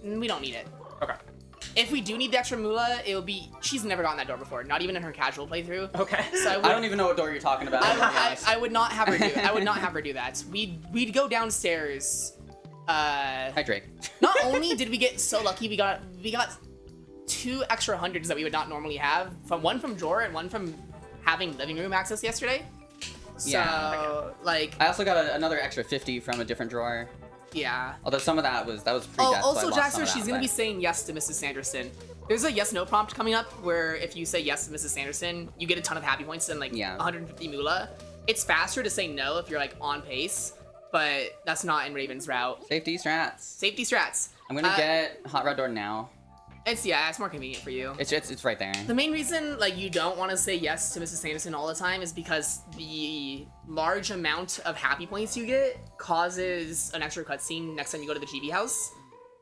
We don't need it.
Okay.
If we do need the extra moolah, it'll be. She's never gotten that door before, not even in her casual playthrough.
Okay.
So
I don't even know what door you're talking about. to be honest.
I would not have her do it. I would not have her do that. We'd go downstairs.
Hi, Drake.
Not only did we get so lucky, we got 2 extra hundreds that we would not normally have. One from drawer and one from having living room access yesterday. So
Yeah.
like
I also got another extra 50 from a different drawer.
yeah.
Although some of that was pre-death.
Oh,
so I
also
lost some
Jackson,
of that,
she's gonna be
but-
saying yes to Mrs. Sanderson. There's a yes/no prompt coming up where if you say yes to Mrs. Sanderson, you get a ton of happy points and like
Yeah.
150 moolah. It's faster to say no if you're like on pace, but that's not in Raven's route.
Safety strats.
Safety strats.
I'm gonna get hot rod door now.
It's more convenient for you.
It's right there.
The main reason like you don't want to say yes to Mrs. Sanderson all the time is because the large amount of happy points you get causes an extra cutscene next time you go to the Chibi house.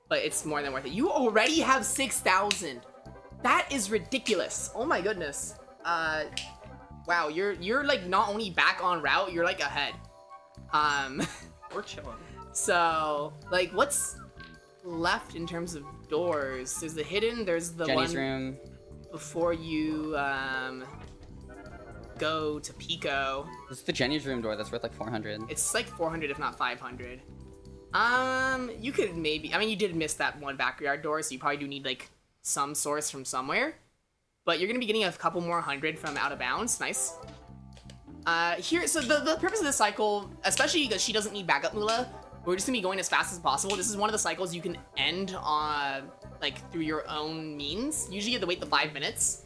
But it's more than worth it. You already have 6,000. That is ridiculous. Oh my goodness. Wow, you're like not only back on route, you're like ahead.
We're chilling.
So like what's left in terms of doors? There's the hidden, there's the
Jenny's
one
room.
before you go to Pico.
This is the Jenny's room door that's worth like 400.
It's like 400 if not 500. You could maybe, I mean you did miss that one backyard door, so you probably do need like some source from somewhere. But you're gonna be getting a couple more hundred from out of bounds. Nice. So the purpose of this cycle, especially because she doesn't need backup moolah, we're just gonna be going as fast as possible. This is one of the cycles you can end on like through your own means. Usually you have to wait the 5 minutes,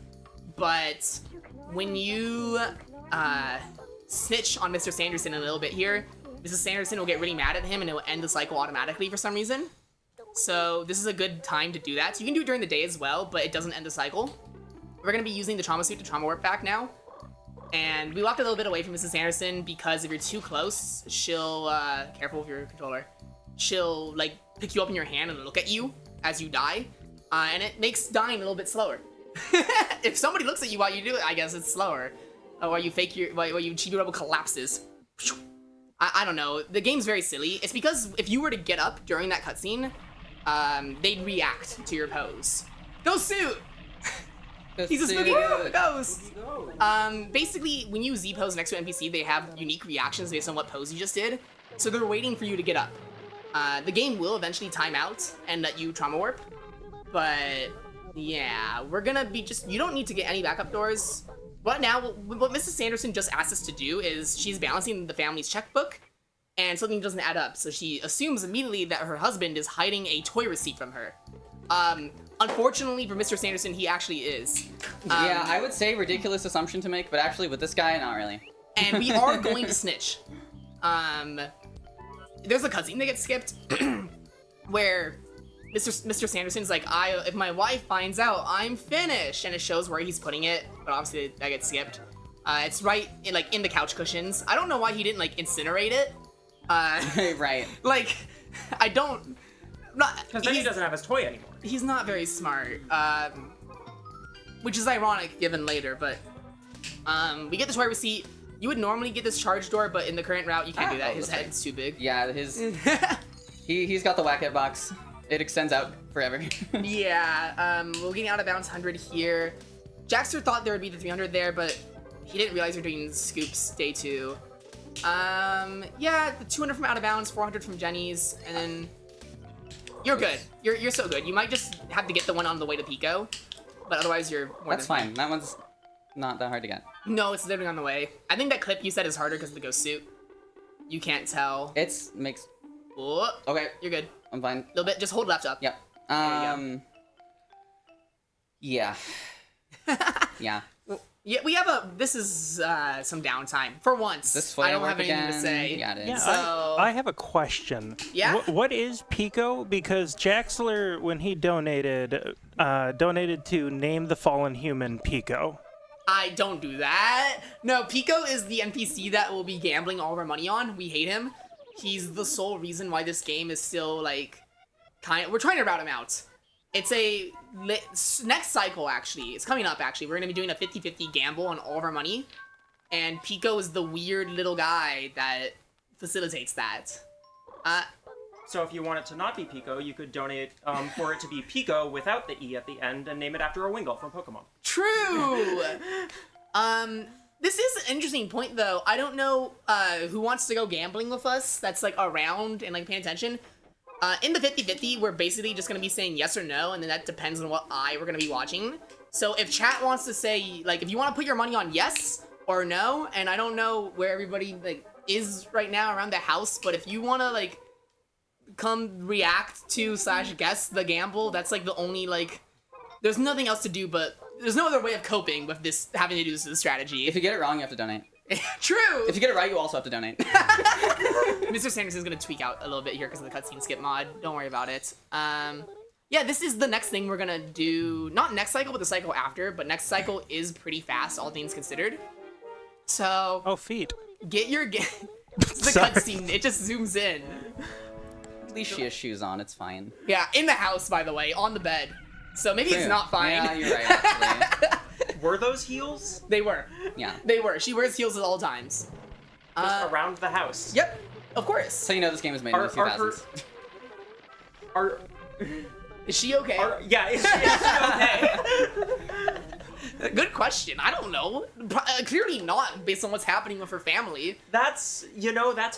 but when you snitch on Mr. Sanderson a little bit here, Mrs. Sanderson will get really mad at him and it will end the cycle automatically for some reason. So this is a good time to do that. So you can do it during the day as well, but it doesn't end the cycle. We're gonna be using the trauma suit to trauma warp back now. And we walked a little bit away from Mrs. Sanderson because if you're too close, she'll, careful with your controller, she'll, like, pick you up in your hand and look at you as you die, and it makes dying a little bit slower. If somebody looks at you while you do it, I guess it's slower. Or while you while you Chibi-Robo collapses. I don't know, the game's very silly. It's because if you were to get up during that cutscene, they'd react to your pose. Go suit! He's a spooky ghost! Basically, when you Z-pose next to an NPC, they have unique reactions based on what pose you just did. So they're waiting for you to get up. The game will eventually time out and let you trauma warp. But, yeah, we're gonna be you don't need to get any backup doors. But now, what Mrs. Sanderson just asked us to do is she's balancing the family's checkbook, and something doesn't add up. So she assumes immediately that her husband is hiding a toy receipt from her. Unfortunately for Mr. Sanderson, he actually is.
Yeah, I would say ridiculous assumption to make, but actually with this guy, not really.
And we are going to snitch. There's a cutscene that gets skipped where Mr. Sanderson's like, if my wife finds out, I'm finished, and it shows where he's putting it, but obviously that gets skipped. It's right in the couch cushions. I don't know why he didn't like incinerate it.
Right.
Like, I don't.
Because then he doesn't have his toy anymore.
He's not very smart. Which is ironic given later, but we get the toy receipt. You would normally get this charge door, but in the current route, you can't do that. His head's too big.
Yeah, he's got the whack-it box. It extends out forever.
Yeah, we're getting out of bounds 100 here. Jackster thought there would be the 300 there, but he didn't realize you're doing scoops day 2. Yeah, the 200 from out of bounds, 400 from Jenny's, and then you're good. You're so good. You might just have to get the one on the way to Pico, but otherwise you're more
That's
than
fine. That one's not that hard to get.
No, it's literally on the way. I think that clip you said is harder because of the ghost suit. You can't tell.
Makes.
Oh,
Okay,
you're good.
I'm fine.
A little bit. Just hold left up.
Yep.
you
Yeah. Yeah.
Yeah, we have this is some downtime for once.
This
I don't
work
have anything
again?
to say.
Yeah, it is.
Yeah,
So-
I have a question.
Yeah?
What is Pico? Because Jaxler, when he donated to Name the Fallen Human Pico.
I don't do that. No, Pico is the NPC that we'll be gambling all of our money on. We hate him. He's the sole reason why this game is still, like, we're trying to route him out. It's a next cycle, actually. It's coming up, actually. We're going to be doing a 50-50 gamble on all of our money. And Pico is the weird little guy that facilitates that.
So if you want it to not be Pico, you could donate for it to be Pico without the E at the end and name it after a Wingull from Pokemon.
True! This is an interesting point, though. I don't know who wants to go gambling with us that's, like, around and, like, paying attention. In the 50-50, we're basically just going to be saying yes or no, and then that depends on what eye we're going to be watching. So if chat wants to say, like, if you want to put your money on yes or no, and I don't know where everybody, like, is right now around the house, but if you want to, like, come react to / guess the gamble, that's, like, the only, like, there's nothing else to do, but there's no other way of coping with this, having to do this as a strategy.
If you get it wrong, you have to donate.
True!
If you get it right, you also have to donate.
Mr. Sanderson's gonna tweak out a little bit here because of the cutscene skip mod. Don't worry about it. Yeah, this is the next thing we're gonna do. Not next cycle, but the cycle after. But next cycle is pretty fast, all things considered. So
Oh, feet.
get your it's the
Sorry.
cutscene. It just zooms in.
At least she has shoes on. It's fine.
Yeah, in the house, by the way, on the bed. So maybe it's
True.
not fine.
Yeah, you're right, actually.
Were those heels?
They were.
Yeah.
They were. She wears heels at all times.
Just around the house.
Yep. Of course.
So you know this game was made in the 2000s.
Is she okay?
Is she okay?
Good question. I don't know. Clearly not, based on what's happening with her family.
That's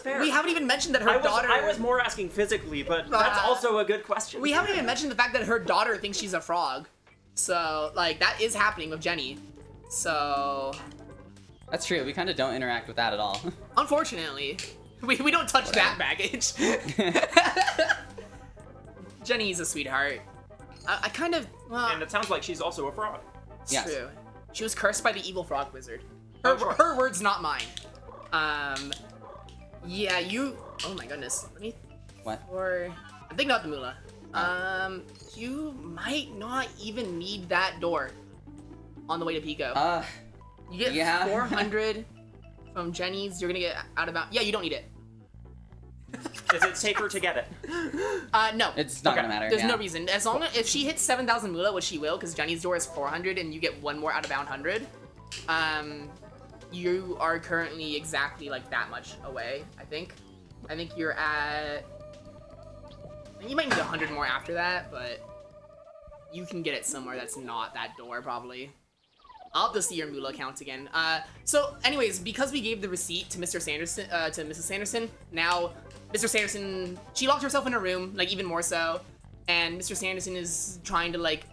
fair.
We haven't even mentioned that her daughter.
I was more asking physically, but that's also a good question.
We haven't even mentioned the fact that her daughter thinks she's a frog. So, like, that is happening with Jenny. So,
That's true. We kind of don't interact with that at all.
unfortunately, we don't touch that baggage. Jenny's a sweetheart. I kind of. Well,
And it sounds like she's also a frog.
it's
Yes.
true. She was cursed by the evil frog wizard.
Oh, sure.
Her words, not mine. Yeah, you. Oh my goodness. Let me.
What?
Or I'm thinking about the Moolah. You might not even need that door on the way to Pico. You get
yeah.
400 from Jenny's. You're gonna get out of bounds. Yeah, you don't need it.
Is it safer to get it?
No.
It's not
Okay.
gonna matter.
There's
yeah.
no reason. As long as if she hits 7,000 Moolah, which she will, because Jenny's door is 400, and you get one more out of bound 100. You are currently exactly like that much away. I think you're at. You might need 100 more after that, but you can get it somewhere that's not that door probably. I'll have to see your Moolah count again. So, anyways, because we gave the receipt to Mr. Sanderson, to Mrs. Sanderson, now Mr. Sanderson, she locked herself in her room, like even more so, and Mr. Sanderson is trying to like,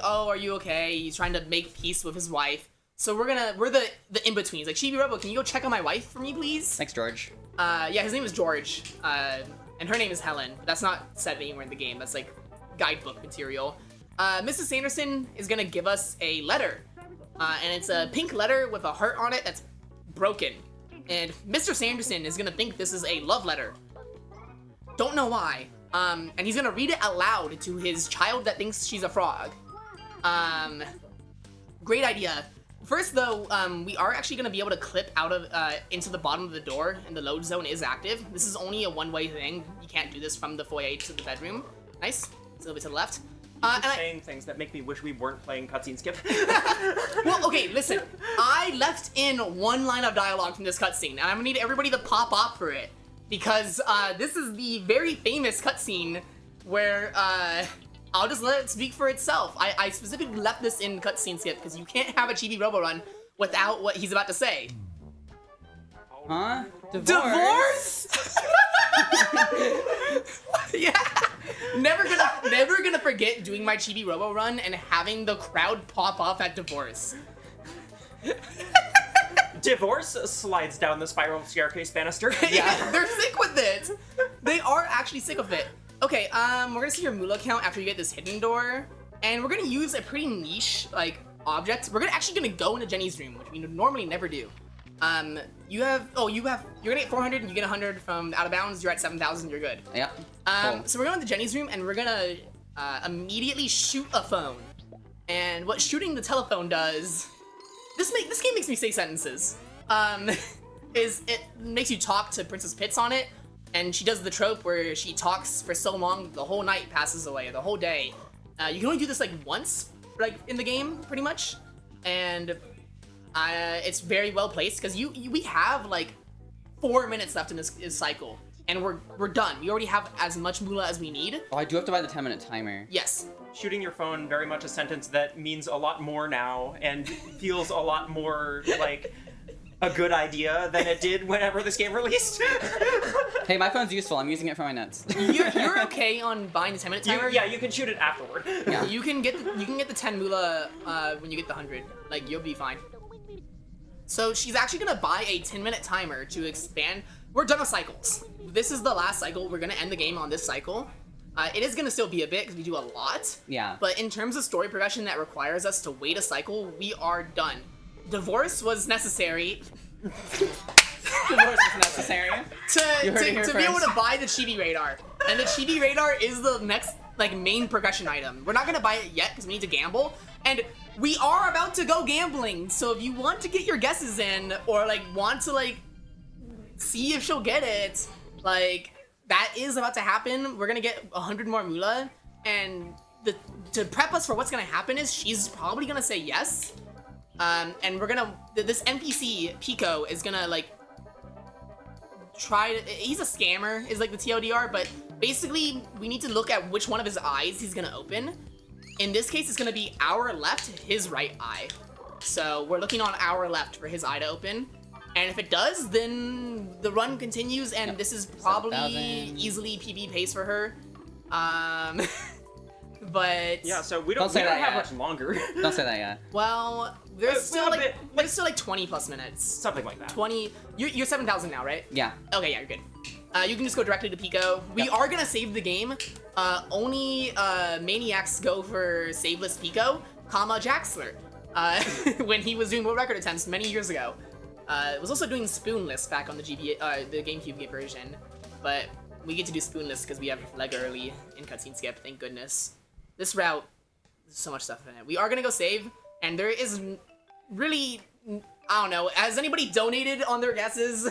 oh, are you okay? He's trying to make peace with his wife. So we're the in-betweens. Like, Chibi-Robo, can you go check on my wife for me, please?
Thanks, George.
Yeah, his name is George, and her name is Helen. But that's not said anywhere in the game. That's like guidebook material. Mrs. Sanderson is gonna give us a letter, and it's a pink letter with a heart on it that's broken. And Mr. Sanderson is gonna think this is a love letter. Don't know why. and he's gonna read it aloud to his child that thinks she's a frog. Great idea. First, though, we are actually gonna be able to clip out of into the bottom of the door, and the load zone is active. This is only a one-way thing. You can't do this from the foyer to the bedroom. Nice. It's a little bit to the left.
You're saying things that make me wish we weren't playing cutscene skip.
Well, okay, listen. I left in one line of dialogue from this cutscene, and I'm gonna need everybody to pop off for it. Because this is the very famous cutscene where I'll just let it speak for itself. I specifically left this in cutscene skip because you can't have a Chibi-Robo run without what he's about to say.
Huh?
Divorce? Yeah. Never gonna forget doing my Chibi-Robo run and having the crowd pop off at divorce.
Divorce slides down the spiral staircase banister.
Yeah, they're sick with it. They are actually sick with it. Okay, we're gonna see your Moolah count after you get this hidden door, and we're gonna use a pretty niche like object. We're actually gonna go into Jenny's room, which we normally never do. You're gonna get 400 and you get 100 from out of bounds. You're at 7,000. You're good.
Yeah. Cool.
So we're going to Jenny's room and we're gonna immediately shoot a phone. And what shooting the telephone does, this game makes me say sentences. Is it makes you talk to Princess Pitts on it, and she does the trope where she talks for so long the whole night passes away, the whole day. You can only do this like once, like in the game, pretty much, and it's very well placed because we have like 4 minutes left in this cycle, and we're done. We already have as much moolah as we need.
Oh, I do have to buy the 10-minute timer.
Yes.
Shooting your phone, very much a sentence that means a lot more now and feels a lot more like a good idea than it did whenever this game released.
Hey, my phone's useful. I'm using it for my notes.
You're okay on buying the 10-minute timer?
Yeah, you can shoot it afterward.
Yeah.
You can get the 10 moolah when you get the 100. Like, you'll be fine. So she's actually gonna buy a 10-minute timer to expand. We're done with cycles. This is the last cycle. We're gonna end the game on this cycle. It is gonna still be a bit because we do a lot.
Yeah.
But in terms of story progression that requires us to wait a cycle, we are done. Divorce was necessary.
Divorce is necessary.
to be able to buy the Chibi Radar. And the Chibi Radar is the next like main progression item. We're not gonna buy it yet because we need to gamble. And we are about to go gambling. So if you want to get your guesses in or like want to like see if she'll get it, like that is about to happen. We're gonna get 100 more moolah. And to prep us for what's gonna happen is she's probably gonna say yes. And we're gonna, this NPC, Pico, is gonna like, he's a scammer, is like the TLDR, but basically we need to look at which one of his eyes he's gonna open. In this case, it's gonna be our left, his right eye. So we're looking on our left for his eye to open. And if it does, then the run continues, and this is probably
7,000.
easily PB pace for her. But
Yeah, so we don't
say that
have
yet.
much longer.
Don't say that yet.
well, there's still
a
like
bit,
there's still like 20 plus minutes.
Something like that.
20. You're 7,000 now, right?
Yeah.
Okay, yeah, you're good. You can just go directly to Pico. We are gonna save the game. Only maniacs go for saveless Pico, Jaxler. When he was doing world record attempts many years ago. Was also doing spoonless back on the the GameCube version, but we get to do spoonless because we have leg early in cutscene skip. Thank goodness. This route, there's so much stuff in it. We are gonna go save, and there is really, I don't know. Has anybody donated on their guesses?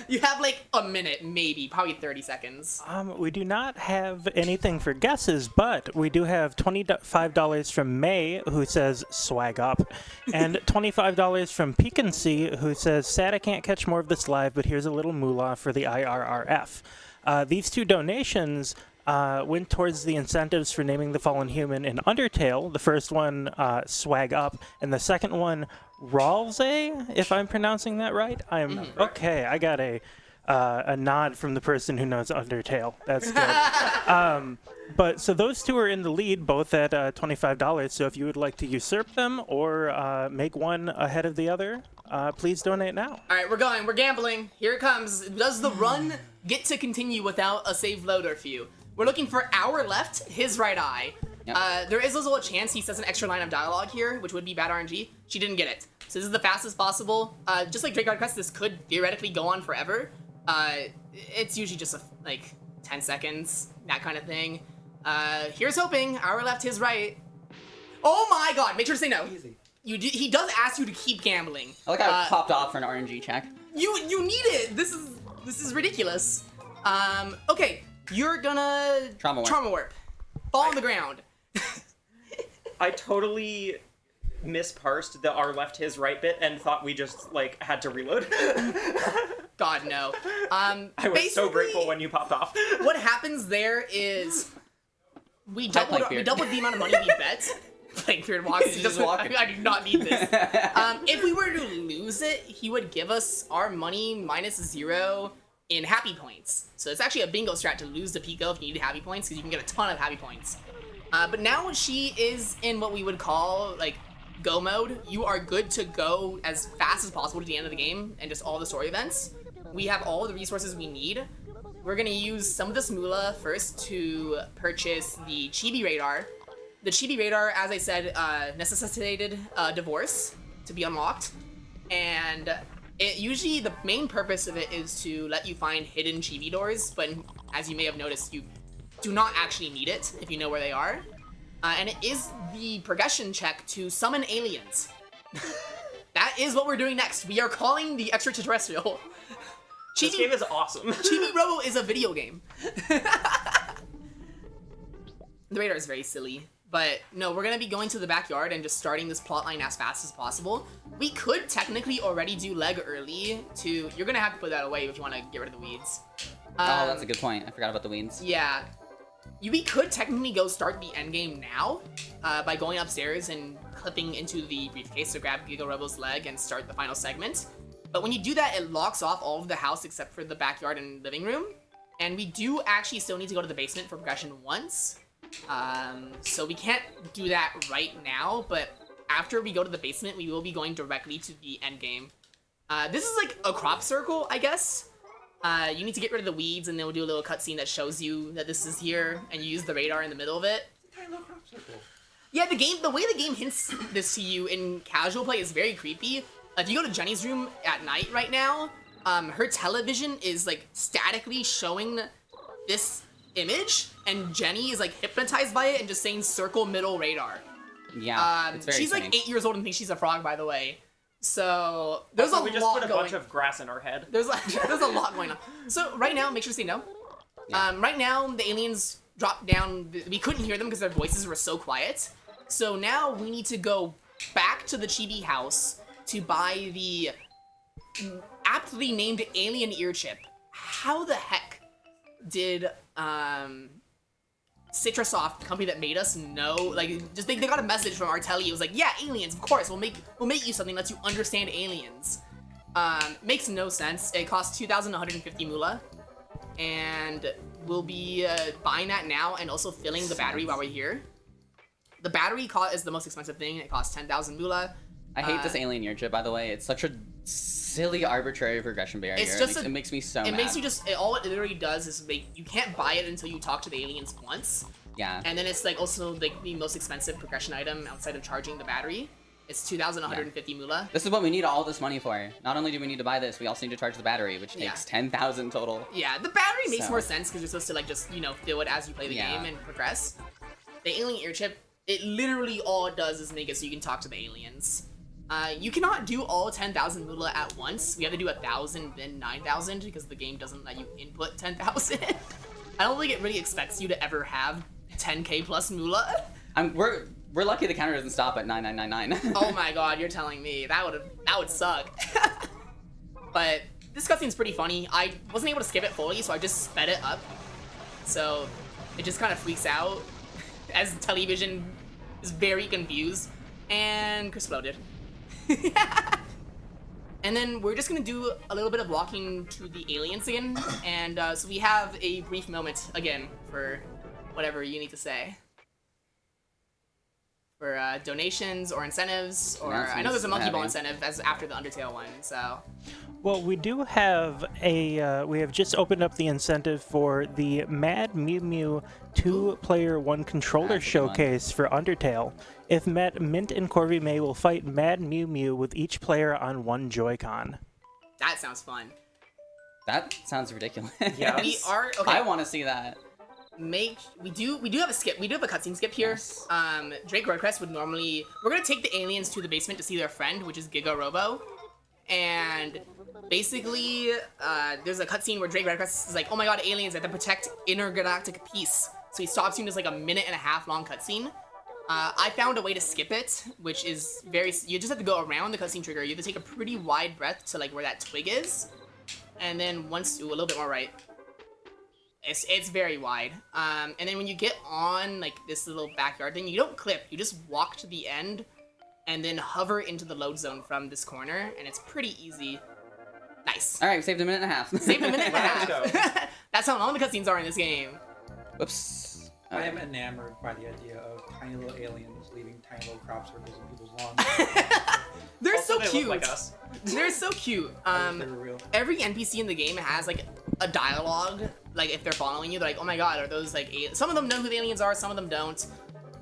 You have like a minute, maybe, probably 30 seconds.
We do not have anything for guesses, but we do have $25 from May, who says swag up, and $25 from Picancy, who says sad I can't catch more of this live, but here's a little moolah for the IRRF. These two donations went towards the incentives for naming the fallen human in Undertale. The first one, swag up, and the second one, Ralze, if I'm pronouncing that right. Okay. I got a nod from the person who knows Undertale. That's good. But so those two are in the lead, both at $25. So if you would like to usurp them or make one ahead of the other, please donate now.
All right, we're going. We're gambling. Here it comes. Does the run get to continue without a save load or few? We're looking for our left, his right eye.
Yep.
There is also a chance he says an extra line of dialogue here, which would be bad RNG. She didn't get it. So this is the fastest possible. Just like Drake Quest, this could theoretically go on forever. It's usually just like 10 seconds. that kind of thing. Here's hoping. Our left, his right. Oh my god, make sure to say no. He does ask you to keep gambling.
I like how I popped off for an RNG check.
You need it. This is ridiculous. Okay, you're gonna
Trauma warp.
Fall on the ground.
I totally misparsed the our left his right bit and thought we just like had to reload.
God no.
I was so grateful when you popped off.
What happens there is we doubled the amount of money we bet. Playing Feared walks.
Just walking.
I do not need this. If we were to lose it, he would give us our money minus 0 in happy points. So it's actually a bingo strat to lose the Pico if you need happy points, because you can get a ton of happy points. But now she is in what we would call like go mode. You are good to go as fast as possible to the end of the game and just all the story events. We have all the resources we need. We're gonna use some of this moolah first to purchase the Chibi radar. The Chibi radar, as I said, necessitated divorce to be unlocked, and it usually the main purpose of it is to let you find hidden Chibi doors, but as you may have noticed, you do not actually need it if you know where they are. And it is the progression check to summon aliens. That is what we're doing next. We are calling the extraterrestrial.
This game is awesome.
Chibi-Robo is a video game. The radar is very silly. But no, we're gonna be going to the backyard and just starting this plotline as fast as possible. We could technically already do leg early to... You're gonna have to put that away if you want to get rid of the weeds.
Oh, that's a good point. I forgot about the weeds.
Yeah. We could technically go start the end game now by going upstairs and clipping into the briefcase to grab Giga-Robo's leg and start the final segment. But when you do that, it locks off all of the house except for the backyard and living room. And we do actually still need to go to the basement for progression once. So we can't do that right now, but after we go to the basement, we will be going directly to the end game. This is like a crop circle, I guess. You need to get rid of the weeds, and then we'll do a little cutscene that shows you that this is here, and you use the radar in the middle of it. Yeah, the way the game hints this to you in casual play is very creepy. If you go to Jenny's room at night right now, her television is like statically showing this image, and Jenny is like hypnotized by it and just saying circle middle radar.
Yeah, it's very
she's
strange.
like 8 years old and thinks she's a frog, by the way. So there's
Also,
a
we just
lot
put a
going.
bunch of grass in our head.
There's a lot going on. So right now, make sure to say no.
Yeah.
Right now, the aliens dropped down. We couldn't hear them because their voices were so quiet. So now we need to go back to the Chibi house to buy the aptly named alien ear chip. How the heck did Citrasoft, the company that made us, know? Like, just they got a message from Artelli. It was like, yeah, aliens, of course. We'll make you something that lets you understand aliens. Makes no sense. It costs 2,150 moolah, and we'll be buying that now and also filling the battery while we're here. The battery is the most expensive thing. It costs 10,000 moolah.
I hate this alien ear chip, by the way. It's such a silly, arbitrary progression barrier.
It's just
it makes me so mad.
It makes you just... all it literally does is you can't buy it until you talk to the aliens once.
Yeah.
And then it's like also like the most expensive progression item outside of charging the battery. It's 2,150 moolah.
This is what we need all this money for. Not only do we need to buy this, we also need to charge the battery, which
Yeah.
takes 10,000 total.
Yeah, the battery makes
So-
more sense because you're supposed to like just, fill it as you play the
Yeah.
game and progress. The alien ear chip, it literally all it does is make it so you can talk to the aliens. You cannot do all 10,000 moolah at once. We have to do 1,000, then 9,000 because the game doesn't let you input 10,000. I don't think it really expects you to ever have 10k plus moolah.
We're lucky the counter doesn't stop at 9999.
Oh my god, you're telling me. That would suck. But this cutscene's pretty funny. I wasn't able to skip it fully, so I just sped it up. So it just kind of freaks out as television is very confused and exploded. And then we're just gonna do a little bit of walking to the aliens again, and so we have a brief moment again for whatever you need to say. For donations or incentives, or I know there's a Monkey Ball incentive as after the Undertale one, so.
Well, we do have we have just opened up the incentive for the Mad Mew Mew 2-player 1-controller
That's a good one.
showcase for Undertale. If met, Mint and Corby May will fight Mad Mew Mew with each player on one Joy-Con.
That sounds fun.
That sounds ridiculous.
Yeah.
We are okay.
I want to see that.
we do have a skip. We do have a cutscene skip here. Drake Roadcrest would normally. We're gonna take the aliens to the basement to see their friend, which is Giga-Robo, and basically, there's a cutscene where Drake Redcrest is like, "Oh my God, aliens! I have to protect intergalactic peace." So he stops you and does like a 1.5-minute long cutscene. I found a way to skip it, which is you just have to go around the cutscene trigger. You have to take a pretty wide breath to like where that twig is, and then a little bit more right. It's very wide. And then when you get on like this little backyard thing, you don't clip. You just walk to the end, and then hover into the load zone from this corner, and it's pretty easy. Nice.
All right, we saved a minute and a half.
Saved a minute and a
Let's go.
half. That's how long the cutscenes are in this game.
Whoops.
I am enamored by the idea of tiny little aliens leaving tiny little crop circles in people's lawns.
They're
Also,
so
they
cute.
look like us.
They're so cute.
They were real.
Every NPC in the game has like a dialogue. Like if they're following you, they're like, "Oh my God, are those like?" Some of them know who the aliens are. Some of them don't.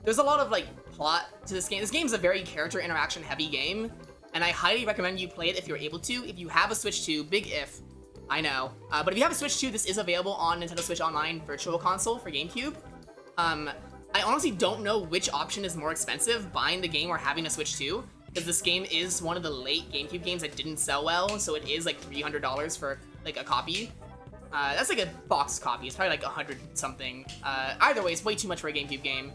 There's a lot of like plot to this game. This game's a very character interaction heavy game, and I highly recommend you play it if you're able to. If you have a Switch 2, big if, I know. But if you have a Switch 2, this is available on Nintendo Switch Online Virtual Console for GameCube. I honestly don't know which option is more expensive, buying the game or having a Switch 2, because this game is one of the late GameCube games that didn't sell well, so it is like $300 for like a copy. That's like a box copy. It's probably like 100 something. Either way, it's way too much for a GameCube game.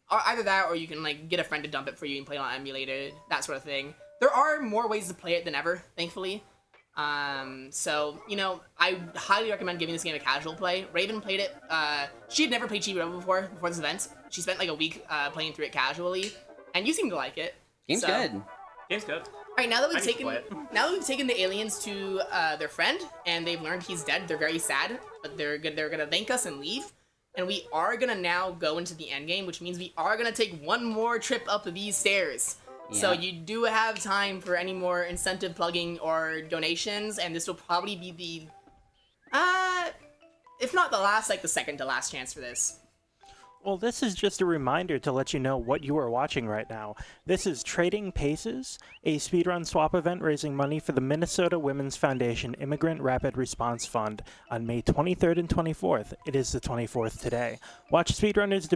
Or either that, or you can like get a friend to dump it for you and play it on emulator, that sort of thing. There are more ways to play it than ever, thankfully. So, you know, I highly recommend giving this game a casual play. Raven played it. She had never played Chibi-Robo before this event. She spent like a week playing through it casually, and you seem to like it.
Game's
So-
good.
Game's good.
All right, now that
I need to play it.
we've taken the aliens to their friend, and they've learned he's dead. They're very sad, but they're gonna thank us and leave. And we are gonna now go into the end game, which means we are gonna take one more trip up these stairs. So
Yeah.
you do have time for any more incentive plugging or donations, and this will probably be the, if not the last, like the second to last chance for this.
Well, this is just a reminder to let you know what you are watching right now. This is Trading Paces, a speedrun swap event raising money for the Minnesota Women's Foundation Immigrant Rapid Response Fund on May 23rd and 24th. It is the 24th today. Watch speedrunners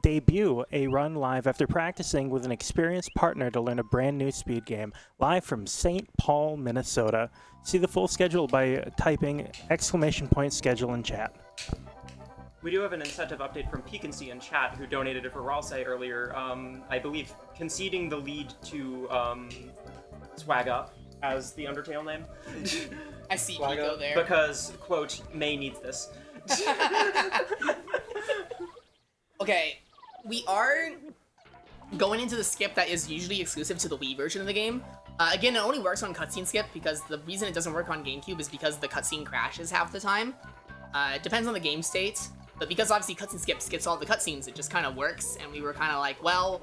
debut a run live after practicing with an experienced partner to learn a brand new speed game, live from St. Paul, Minnesota. See the full schedule by typing !schedule in chat.
We do have an incentive update from Peakency in chat, who donated it for Ralsei earlier. I believe conceding the lead to Swag Up as the Undertale name.
I see
Swag
Pico
Up,
there.
because, quote, May needs this.
Okay, we are going into the skip that is usually exclusive to the Wii version of the game. Again, it only works on cutscene skip because the reason it doesn't work on GameCube is because the cutscene crashes half the time. It depends on the game state, but because obviously cutscene skip skips all the cutscenes, it just kind of works, and we were kind of like, well,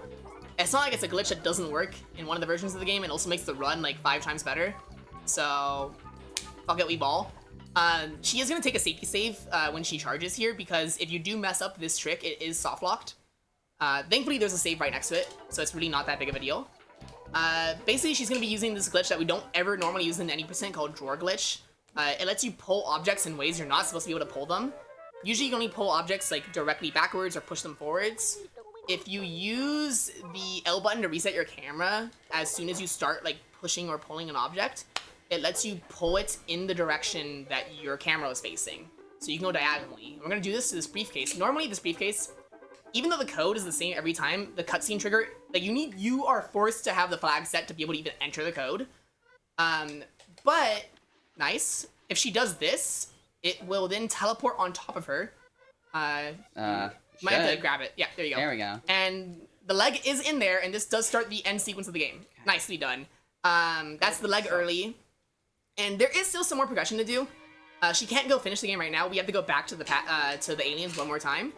it's not like it's a glitch that doesn't work in one of the versions of the game. It also makes the run like 5 times better. So, fuck it, we ball. She is going to take a safety save when she charges here, because if you do mess up this trick, it is soft locked. Thankfully, there's a save right next to it, so it's really not that big of a deal. Basically, she's going to be using this glitch that we don't ever normally use in any percent called drawer glitch. It lets you pull objects in ways you're not supposed to be able to pull them. Usually, you can only pull objects like directly backwards or push them forwards. If you use the L button to reset your camera as soon as you start like pushing or pulling an object, it lets you pull it in the direction that your camera is facing. So you can go diagonally. We're gonna do this to this briefcase. Normally, this briefcase, even though the code is the same every time, the cutscene trigger, like you are forced to have the flag set to be able to even enter the code. But nice. If she does this, it will then teleport on top of her. Might have to
should.
grab it. Yeah, there you go.
There we go.
And the leg is in there, and this does start the end sequence of the game. Nicely done. That's the leg early. And there is still some more progression to do. She can't go finish the game right now. We have to go back to the aliens one more time.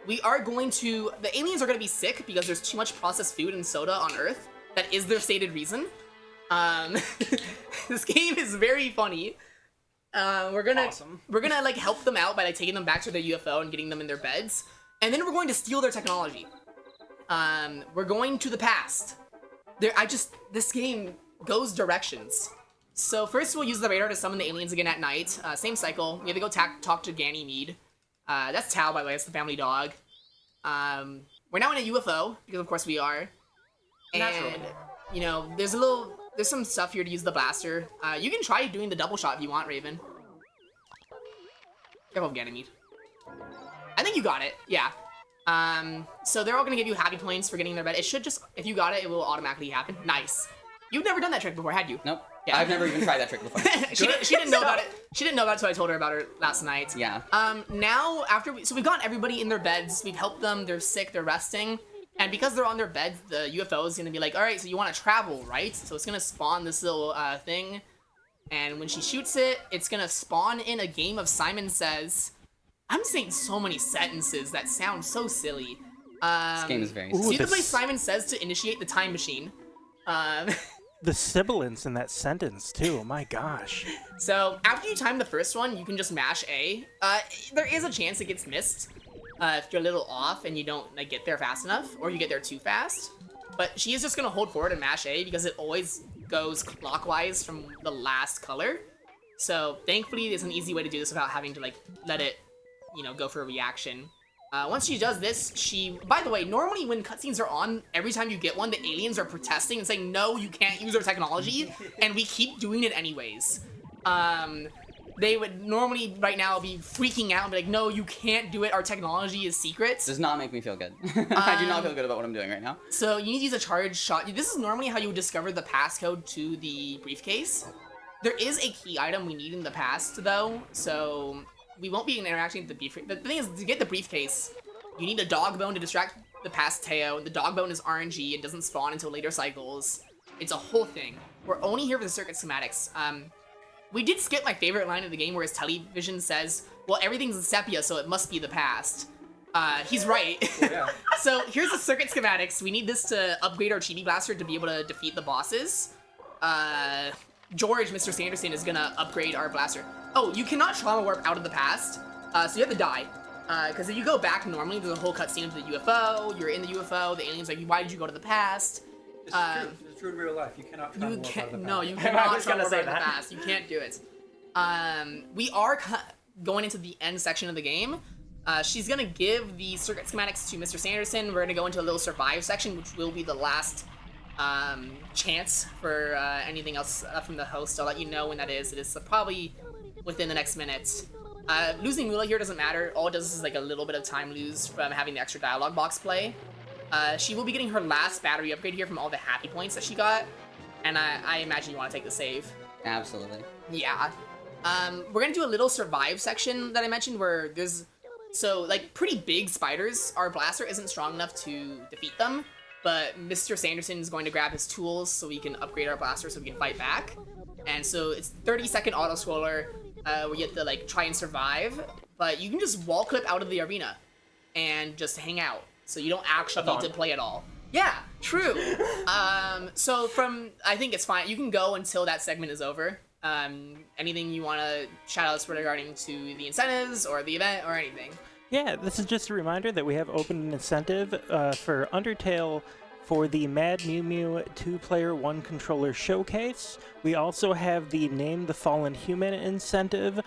The aliens are going to be sick because there's too much processed food and soda on Earth. That is their stated reason. This game is very funny. We're gonna like help them out by like taking them back to their UFO and getting them in their beds, and then we're going to steal their technology. We're going to the past. This game goes directions. So first we'll use the radar to summon the aliens again at night. Same cycle. We have to go talk to Ganymede. That's Tao, by the way. It's the family dog. We're now in a UFO because of course we are. And
Naturally.
you know, there's some stuff here to use the blaster. You can try doing the double shot if you want, Raven. Careful of Ganymede. I think you got it. Yeah. So they're all gonna give you happy points for getting in their bed. It should just, if you got it, it will automatically happen. Nice. You've never done that trick before, had you?
Nope.
Yeah.
I've never even tried that trick before.
she didn't know about it. She didn't know about it until I told her about it last night.
Yeah.
Now so we've gotten everybody in their beds. We've helped them. They're sick. They're resting. And because they're on their beds, the UFO is gonna be like, all right, so you want to travel, right? So it's gonna spawn this little thing, and when she shoots it, it's gonna spawn in a game of Simon Says. I'm saying so many sentences that sound so silly.
This game is very
So you have to
this-
play Simon Says to initiate the time machine.
The sibilance in that sentence too. My gosh.
So after you time the first one, you can just mash A. There is a chance it gets missed if you're a little off and you don't like get there fast enough, or you get there too fast. But she is just gonna hold forward and mash A because it always goes clockwise from the last color. So thankfully, there's an easy way to do this without having to like let it, you know, go for a reaction. Once she does this, by the way, normally when cutscenes are on, every time you get one, the aliens are protesting and saying, no, you can't use our technology, and we keep doing it anyways. They would normally right now be freaking out and be like, no, you can't do it, our technology is secret.
Does not make me feel good. I do not feel good about what I'm doing right now.
So you need to use a charge shot. This is normally how you would discover the passcode to the briefcase. There is a key item we need in the past, though, so we won't be interacting with the briefcase. The thing is, to get the briefcase, you need a dog bone to distract the past Teo. The dog bone is RNG. It doesn't spawn until later cycles. It's a whole thing. We're only here for the circuit schematics. We did skip my favorite line of the game where his television says, well, everything's in sepia, so it must be the past. He's right.
Yeah.
So here's the circuit schematics. We need this to upgrade our Chibi Blaster to be able to defeat the bosses. George, Mr. Sanderson, is gonna upgrade our blaster. Oh, you cannot trauma warp out of the past, so you have to die. Because if you go back normally, there's a whole cutscene of the UFO, you're in the UFO, the alien's like, why did you go to the past?
It's true. It's true in real life. You cannot travel
You
warp out of
can't,
the
no,
past.
you
I
cannot
was
trauma
gonna
warp
say
out of the
that.
past. You can't do it. We are going into the end section of the game. She's gonna give the circuit schematics to Mr. Sanderson. We're gonna go into a little survive section, which will be the last chance for anything else from the host. I'll let you know when that is. It is probably within the next minute. Losing Mula here doesn't matter. All it does is like a little bit of time lose from having the extra dialogue box play. She will be getting her last battery upgrade here from all the happy points that she got. And I imagine you want to take the save.
Absolutely.
Yeah. We're gonna do a little survive section that I mentioned where there's like pretty big spiders. Our blaster isn't strong enough to defeat them, but Mr. Sanderson is going to grab his tools so we can upgrade our blaster so we can fight back. And so it's 30-second auto scroller where you have to like try and survive, but you can just wall clip out of the arena and just hang out. So you don't actually need to play at all. Yeah, true. So I think it's fine. You can go until that segment is over. Anything you want to shout out regarding to the incentives or the event or anything?
Yeah, this is just a reminder that we have open an incentive for Undertale for the Mad Mew Mew 2-player 1-controller showcase. We also have the Name the Fallen Human incentive.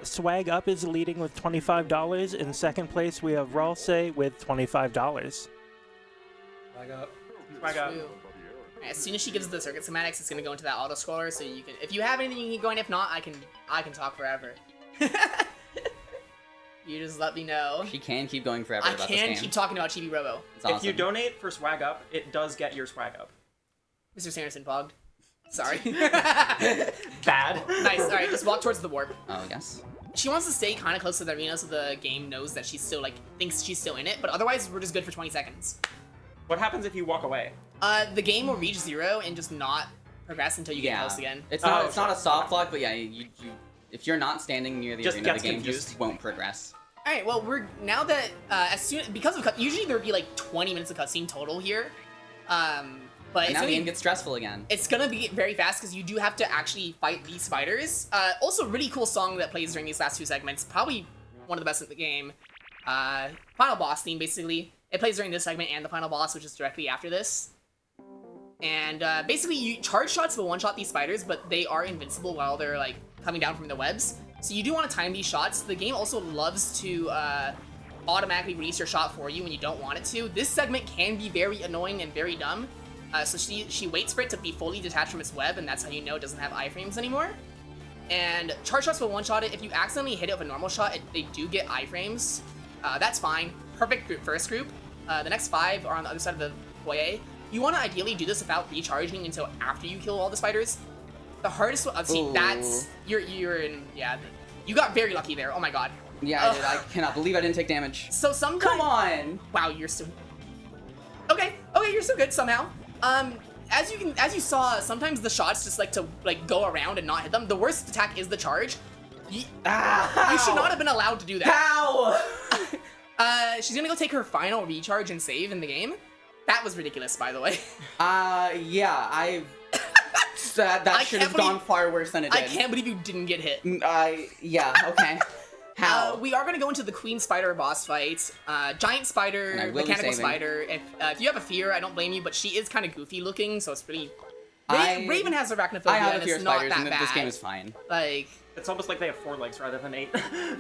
Swag Up is leading with $25. In second place, we have Ralsei with $25.
Flag up.
Swag up.
True. As soon as she gives the circuit schematics, it's gonna go into that auto scroller. So you can, if you have anything, you can keep going. If not, I can talk forever. You just let me know.
She can keep going forever
I
about this
can
game.
keep talking about Chibi-Robo.
It's awesome.
If you donate for Swag Up, it does get your Swag Up.
Mr. Sanderson pogged. Sorry.
Bad.
Nice. All right, just walk towards the warp.
Oh, yes.
She wants to stay kind of close to the arena so the game knows that she's still thinks she's still in it. But otherwise, we're just good for 20 seconds.
What happens if you walk away?
The game will reach 0 and just not progress until you get
Yeah.
close again.
It's not.
Oh,
It's not a
sure.
soft lock, but yeah, you if you're not standing near the
Just
arena, the
gets
game
confused.
just won't progress.
All right. Well, we're now that because of usually there'd be like 20 minutes of cutscene total here. But
And
it's
now
gonna
the game
be,
gets stressful again.
it's gonna be very fast because you do have to actually fight these spiders. Also, really cool song that plays during these last 2 segments. Probably one of the best in the game. Final boss theme, basically. It plays during this segment and the final boss, which is directly after this. And basically, you charge shots will one-shot these spiders, but they are invincible while they're like coming down from the webs. So you do want to time these shots. The game also loves to automatically release your shot for you when you don't want it to. This segment can be very annoying and very dumb. So she waits for it to be fully detached from its web, and that's how you know it doesn't have iframes anymore. And charge shots will one-shot it. If you accidentally hit it with a normal shot, they do get iframes. That's fine. Perfect group, first group. The next 5 are on the other side of the foyer. You want to ideally do this without recharging until after you kill all the spiders. The hardest one, see, that's, you're in, yeah, you got very lucky there. Oh my god.
Yeah, I did. I cannot believe I didn't take damage.
So sometimes,
Come on!
wow, you're still, okay, you're still good somehow. As you saw, sometimes the shots just like to go around and not hit them. The worst attack is the charge. You should not have been allowed to do that.
How?
She's gonna go take her final recharge and save in the game. That was ridiculous, by the way.
Yeah, that should have gone far worse than it did.
I can't believe you didn't get hit.
Yeah, okay. How?
We are gonna go into the Queen Spider boss fight. Giant spider, mechanical spider. If you have a fear, I don't blame you, but she is kind of goofy looking, so it's pretty. Raven has arachnophobia,
I have a
and
fear
it's
of
not
spiders,
that
and
bad.
this game is fine.
Like,
It's almost like they have 4 legs rather than 8.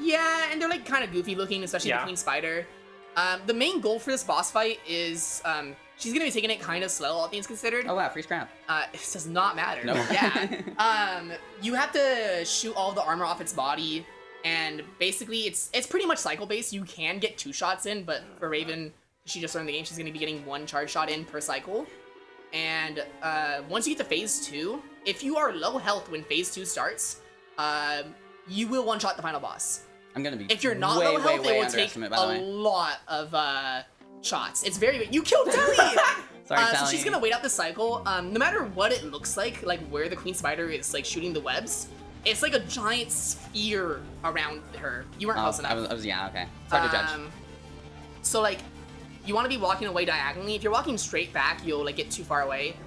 yeah, and they're like kind of goofy looking, especially the Queen Spider. The main goal for this boss fight is she's gonna be taking it kind of slow, all things considered.
Oh wow, free scrap.
It does not matter.
No.
Yeah. You have to shoot all the armor off its body, and basically it's pretty much cycle based. You can get 2 shots in, but for Raven, she just learned the game. She's gonna be getting 1 charge shot in per cycle. And once you get to phase 2, if you are low health when phase 2 starts, you will one-shot the final boss.
I'm gonna be
If you're not
way,
low health,
way
it will take
underestimate, by the
a
way.
lot of shots. It's very. You killed Telly.
Sorry,
So
Sally.
she's gonna wait out the cycle. No matter what it looks like where the Queen Spider is like shooting the webs, it's like a giant sphere around her. You weren't close enough.
Yeah, okay. It's hard to judge.
So like, you want to be walking away diagonally. If you're walking straight back, you'll like get too far away.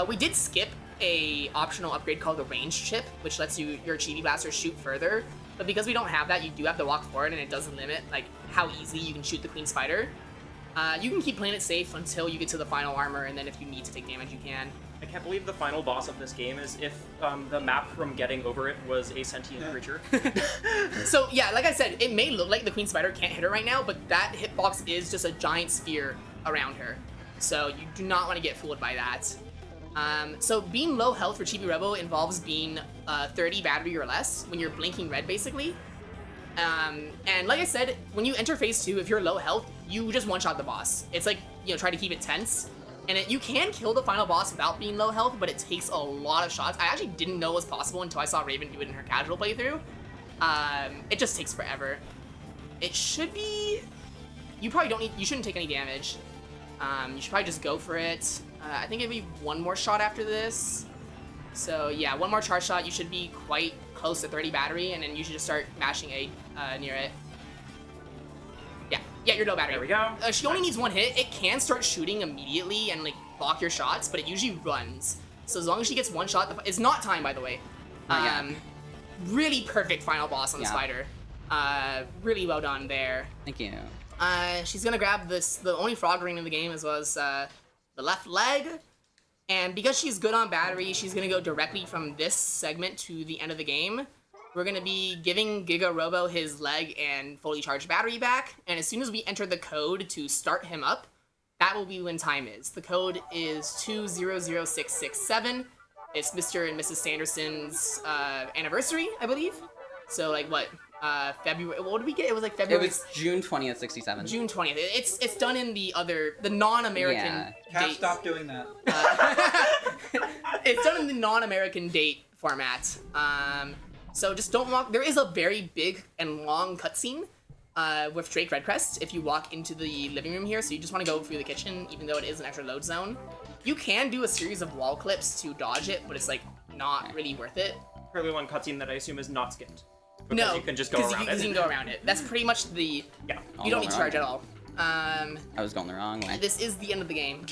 We did skip a optional upgrade called the range chip, which lets your Chibi Blaster shoot further. But because we don't have that, you do have to walk forward, and it does limit like how easily you can shoot the Queen Spider. You can keep playing it safe until you get to the final armor, and then if you need to take damage, you can.
I can't believe the final boss of this game is if the map from Getting Over It was a sentient creature.
So yeah, like I said, it may look like the Queen Spider can't hit her right now, but that hitbox is just a giant sphere around her. So you do not want to get fooled by that. So being low health for Chibi-Robo involves being 30 battery or less when you're blinking red, basically. And like I said, when you enter phase 2, if you're low health, you just one-shot the boss. It's like, try to keep it tense. And you can kill the final boss without being low health, but it takes a lot of shots. I actually didn't know it was possible until I saw Raven do it in her casual playthrough. It just takes forever. It should be... You shouldn't take any damage. You should probably just go for it. I think it'd be 1 more shot after this. So yeah, 1 more charge shot. You should be quite close to 30 battery, and then you should just start mashing A near it. Yeah, you're low battery.
There we go.
She only needs 1 hit. It can start shooting immediately and like block your shots, but it usually runs. So as long as she gets 1 shot, it's not time, by the way. Really perfect final boss on the spider. Really well done there.
Thank you.
She's gonna grab the only frog ring in the game, as well as the left leg. And because she's good on battery, she's gonna go directly from this segment to the end of the game. We're gonna be giving Giga-Robo his leg and fully charged battery back. And as soon as we enter the code to start him up, that will be when time is. The code is 200667. It's Mr. and Mrs. Sanderson's anniversary, I believe. So like what? February. What did we get? It was like February.
It was June 20th, 67.
June 20th. It's done in the non-American
Cat,
date.
stop doing that.
It's done in the non-American date format. So just don't walk. There is a very big and long cutscene with Drake Redcrest if you walk into the living room here. So you just want to go through the kitchen, even though it is an extra load zone. You can do a series of wall clips to dodge it, but it's like not really worth it.
Clearly one cutscene that I assume is not skipped. Because
No,
you can just go around it.
You can go around it. That's pretty much the.
Yeah.
You don't need to charge at all.
I was going the wrong way.
This is the end of the game.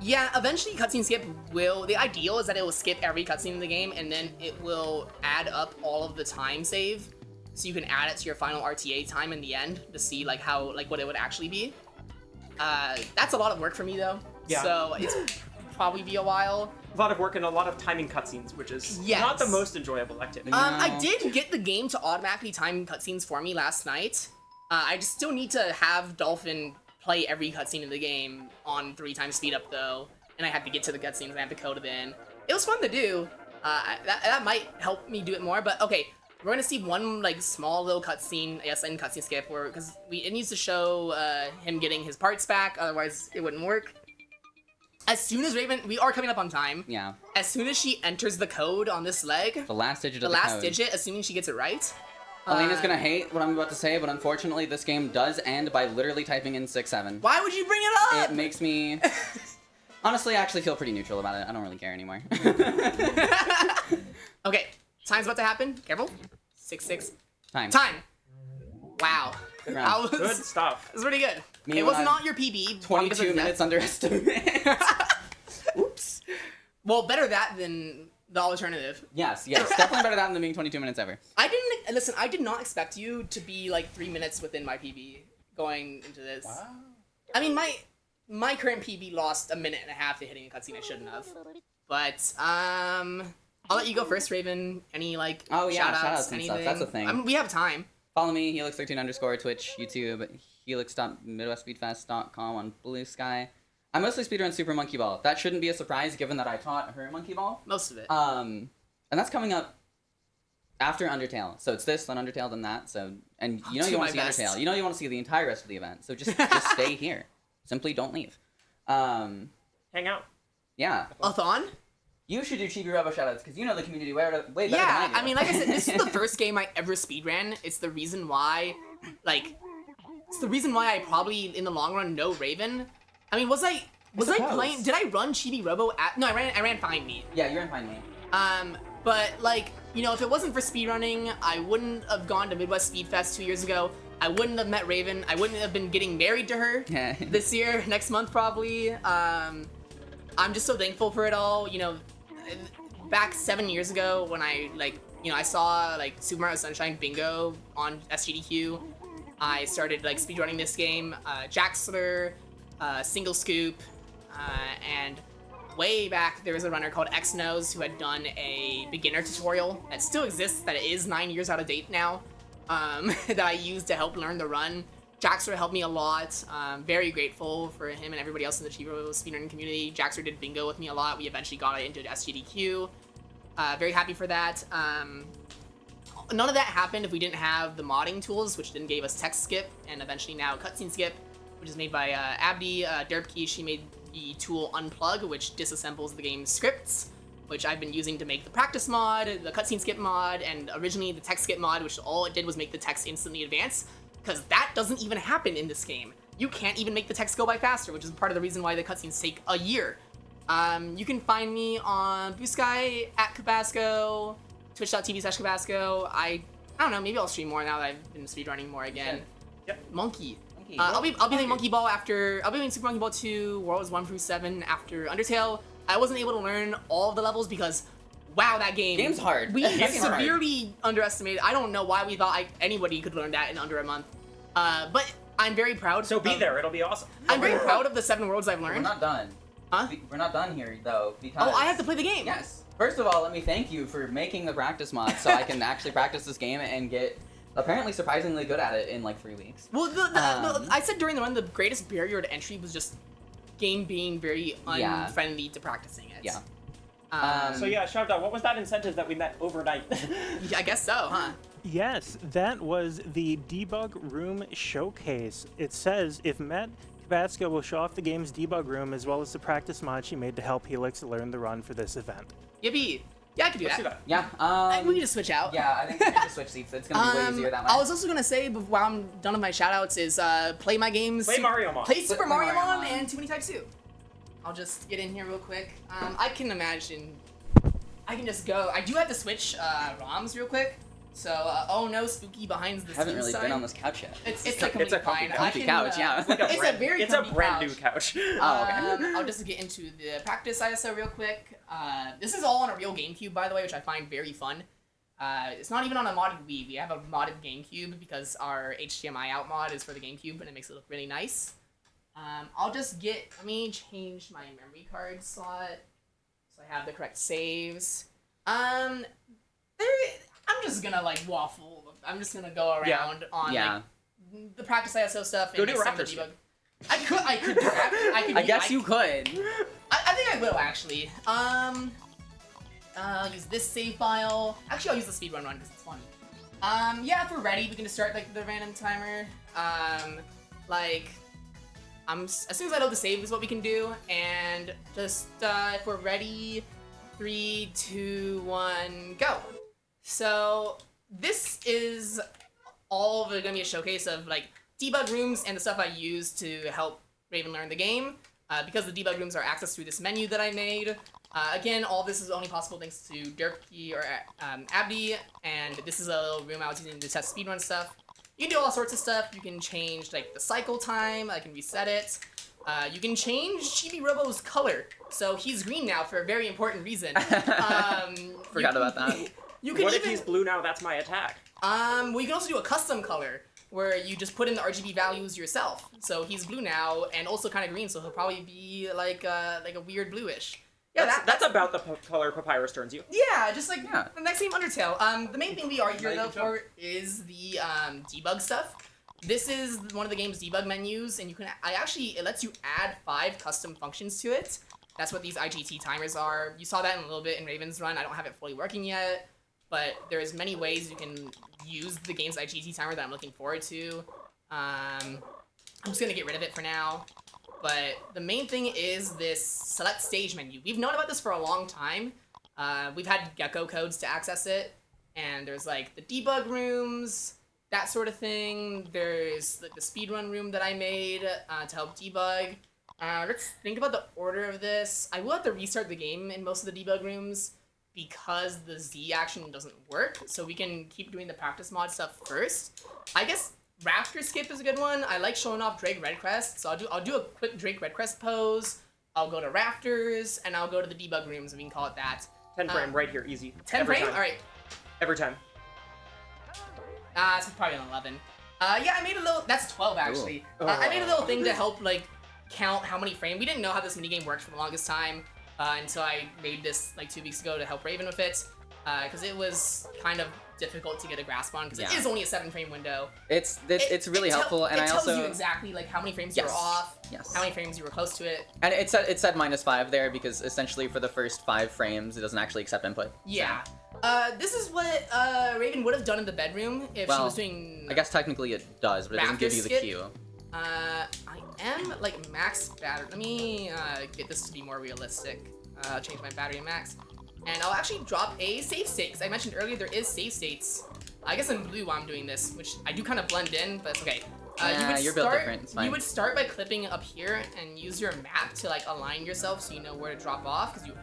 Yeah, eventually cutscene skip will... The ideal is that it will skip every cutscene in the game, and then it will add up all of the time save, so you can add it to your final RTA time in the end to see like how what it would actually be. That's a lot of work for me though.
Yeah.
So it's probably be a while.
A lot of work and a lot of timing cutscenes, which is
Yes.
not the most enjoyable activity.
I did get the game to automatically time cutscenes for me last night. I just still need to have Dolphin play every cutscene in the game on 3 times speed up though, and I have to get to the cutscenes and I have to code it in. It was fun to do. That might help me do it more, but okay. We're gonna see one like small little cutscene, I guess, in cutscene skip, where because it needs to show him getting his parts back, otherwise it wouldn't work. As soon as Raven, we are coming up on time.
Yeah.
As soon as she enters the code on this leg,
The last digit
the
of the
last
code.
digit, assuming she gets it right.
Elena's gonna hate what I'm about to say, but unfortunately, this game does end by literally typing in 6-7.
Why would you bring it up?
It makes me... Honestly, I actually feel pretty neutiral about it. I don't really care anymore.
Okay, time's about to happen. Careful. 6-6.
Time.
Time. Wow.
Good round.
That
Good
was,
stuff.
it was pretty good.
Me
It
when
was
I'm
not your PB. probably because
22
of
minutes
death.
underestimate. Oops.
Well, better that than the alternative.
Yes, definitely better that than being 22 minutes ever.
I didn't listen. I did not expect you to be like 3 minutes within my PB going into this. Wow. I mean, my current PB lost a minute and a half to hitting a cutscene I shouldn't have. But I'll let you go first, Raven. Any like
Oh, yeah,
shoutouts,
shoutouts and
anything?
stuff. That's a thing.
I mean, we have time.
Follow me, Helix13_, Twitch, YouTube, helix.midwestspeedfest.com on Blue Sky. I mostly speedrun Super Monkey Ball. That shouldn't be a surprise given that I taught her Monkey Ball.
Most of it.
And that's coming up after Undertale. So it's this, then Undertale, then that. So you know you want to see
best.
Undertale. You know you want to see the entire rest of the event. So just stay here. Simply don't leave.
Hang out.
Yeah.
A-thon?
You should do Chibi-Robo shoutouts because you know the community way better than
Yeah,
I do.
I mean, like I said, this is the first game I ever speedran. It's the reason why, I probably in the long run know Raven. I mean, was I playing? Did I run Chibi-Robo at? No, I ran Find Me.
Yeah, you're in Find Me.
But like, you know, if it wasn't for speedrunning, I wouldn't have gone to Midwest Speed Fest 2 years ago. I wouldn't have met Raven. I wouldn't have been getting married to her
Yeah.
this year, next month probably. I'm just so thankful for it all. You know, back 7 years ago when I saw like Super Mario Sunshine Bingo on SGDQ, I started like speedrunning this game. Jaxler, Single Scoop, and way back there was a runner called Xnose who had done a beginner tutorial that still exists, that is 9 years out of date now, that I used to help learn the run. Jaxler helped me a lot. Very grateful for him and everybody else in the Chibi-Robo speedrunning community. Jaxler did bingo with me a lot. We eventually got it into SGDQ. Very happy for that. None of that happened if we didn't have the modding tools, which then gave us text skip and eventually now cutscene skip, which is made by Abdi. Derpkey, she made the tool Unplug, which disassembles the game's scripts, which I've been using to make the practice mod, the cutscene skip mod, and originally the text skip mod, which all it did was make the text instantly advance, because that doesn't even happen in this game. You can't even make the text go by faster, which is part of the reason why the cutscenes take a year. You can find me on Blue Sky at Kobazco, twitch.tv/Kobazco. I don't know, maybe I'll stream more now that I've been speedrunning more again.
Yep.
Monkey. I'll be playing Monkey Ball after. I'll be playing Super Monkey Ball 2, Worlds 1 through 7 after Undertale. I wasn't able to learn all of the levels because, wow, that
Game's hard.
We
That game's hard.
severely underestimated. I don't know why we thought anybody could learn that in under a month. But I'm very proud.
So be there. It'll be awesome.
I'm very proud of the 7 worlds I've
We're
learned.
not done.
Huh?
We're not done here, though, because...
Oh, I have to play the game.
Yes. First of all, let me thank you for making the practice mod so I can actually practice this game and get apparently surprisingly good at it in like 3 weeks.
Well, I said during the run, the greatest barrier to entry was just game being very
Yeah.
unfriendly to practicing it.
Yeah.
So yeah, shout out. What was that incentive that we met overnight?
Yeah, I guess so, huh?
Yes, that was the debug room showcase. It says if met, Kobazco will show off the game's debug room as well as the practice mod she made to help Helix learn the run for this event.
Yippee! Yeah, I can do
Let's
that.
do that.
Yeah.
We can just switch out.
Yeah, I think we can just switch seats. It's gonna be way easier that way.
I was also gonna say, while I'm done with my shoutouts, is play my games.
Play Mario Mod.
Play Super
Play
Mario
Mario
Mod
Mod.
and Too Many Types 2. I'll just get in here real quick. I can imagine. I can just go. I do have to switch ROMs real quick. So, oh no, spooky behind the
I haven't
scenes
really
sign.
been on this couch yet.
It's
It's
like
a comfy
fine.
couch.
I
Comfy
can,
couch, yeah.
It's a very
It's a
comfy
brand
couch.
new couch.
Oh, okay.
I'll just get into the practice ISO real quick. This is all on a real GameCube, by the way, which I find very fun. It's not even on a modded Wii. We have a modded GameCube because our HDMI out mod is for the GameCube, and it makes it look really nice. I'll just get. Let me change my memory card slot so I have the correct saves. I'm just gonna like waffle. I'm just gonna go around on like, the practice ISO stuff.
Go
and
do
like, some of
Raptor
the debug. I could do that.
I guess you could.
I think I will actually. I'll use this save file. Actually, I'll use the speedrun run because it's funny. Yeah, if we're ready, we can just start like the random timer. As soon as I load the save is what we can do, and just if we're ready, 3, 2, 1, go. So this is all gonna be a showcase of like debug rooms and the stuff I use to help Raven learn the game. Because the debug rooms are accessed through this menu that I made. Again, all this is only possible thanks to Derpkey or Abdi, and this is a little room I was using to test speedrun stuff. You can do all sorts of stuff. You can change like the cycle time. I can reset it. You can change Chibi-Robo's color, so he's green now for a very important reason.
Forgot about that.
You can
What
even,
if he's blue now? That's my attack.
well, you can also do a custom color where you just put in the RGB values yourself. So he's blue now and also kind of green, so he'll probably be like a weird bluish. Yeah,
That's about the color Papyrus turns you.
Yeah, just like the next game Undertale. The main thing we are here though for is the debug stuff. This is one of the game's debug menus, and it lets you add 5 custom functions to it. That's what these IGT timers are. You saw that in a little bit in Raven's run. I don't have it fully working yet, but there's many ways you can use the game's IGT timer that I'm looking forward to. I'm just gonna get rid of it for now. But the main thing is this select stage menu. We've known about this for a long time. We've had Gecko codes to access it, and there's like the debug rooms, that sort of thing. There's like the speedrun room that I made to help debug. Let's think about the order of this. I will have to restart the game in most of the debug rooms because the Z action doesn't work, so we can keep doing the practice mod stuff first. I guess Raptor skip is a good one. I like showing off Drake Redcrest, so I'll do a quick Drake Redcrest pose. I'll go to Rafters, and I'll go to the debug rooms, if we can call it that.
10 frame right here, easy.
10
Every
frame?
time.
Alright.
Every time.
It's probably an 11. Yeah, I made a little... That's 12, actually. I made a little thing to help, like, count how many frames. We didn't know how this minigame worked for the longest time until I made this, like, 2 weeks ago to help Raven with it. Because it was kind of difficult to get a grasp on, because it is only a 7-frame window.
It's really helpful, and
it
I
tells
also
you exactly like how many frames you were off, how many frames you were close to it.
And it said -5 there because essentially for the first 5 frames it doesn't actually accept input.
Yeah. So. This is what Raven would have done in the bedroom if she was doing.
I guess technically it does, but it doesn't give you the cue.
I am like max battery. Let me get this to be more realistic. Change my battery to max. And I'll actually drop a save state, because I mentioned earlier there is save states. I guess in blue while I'm doing this, which I do kind of blend in, but it's okay.
You're built different, it's fine.
You would start by clipping up here and use your map to like align yourself so you know where to drop off, because your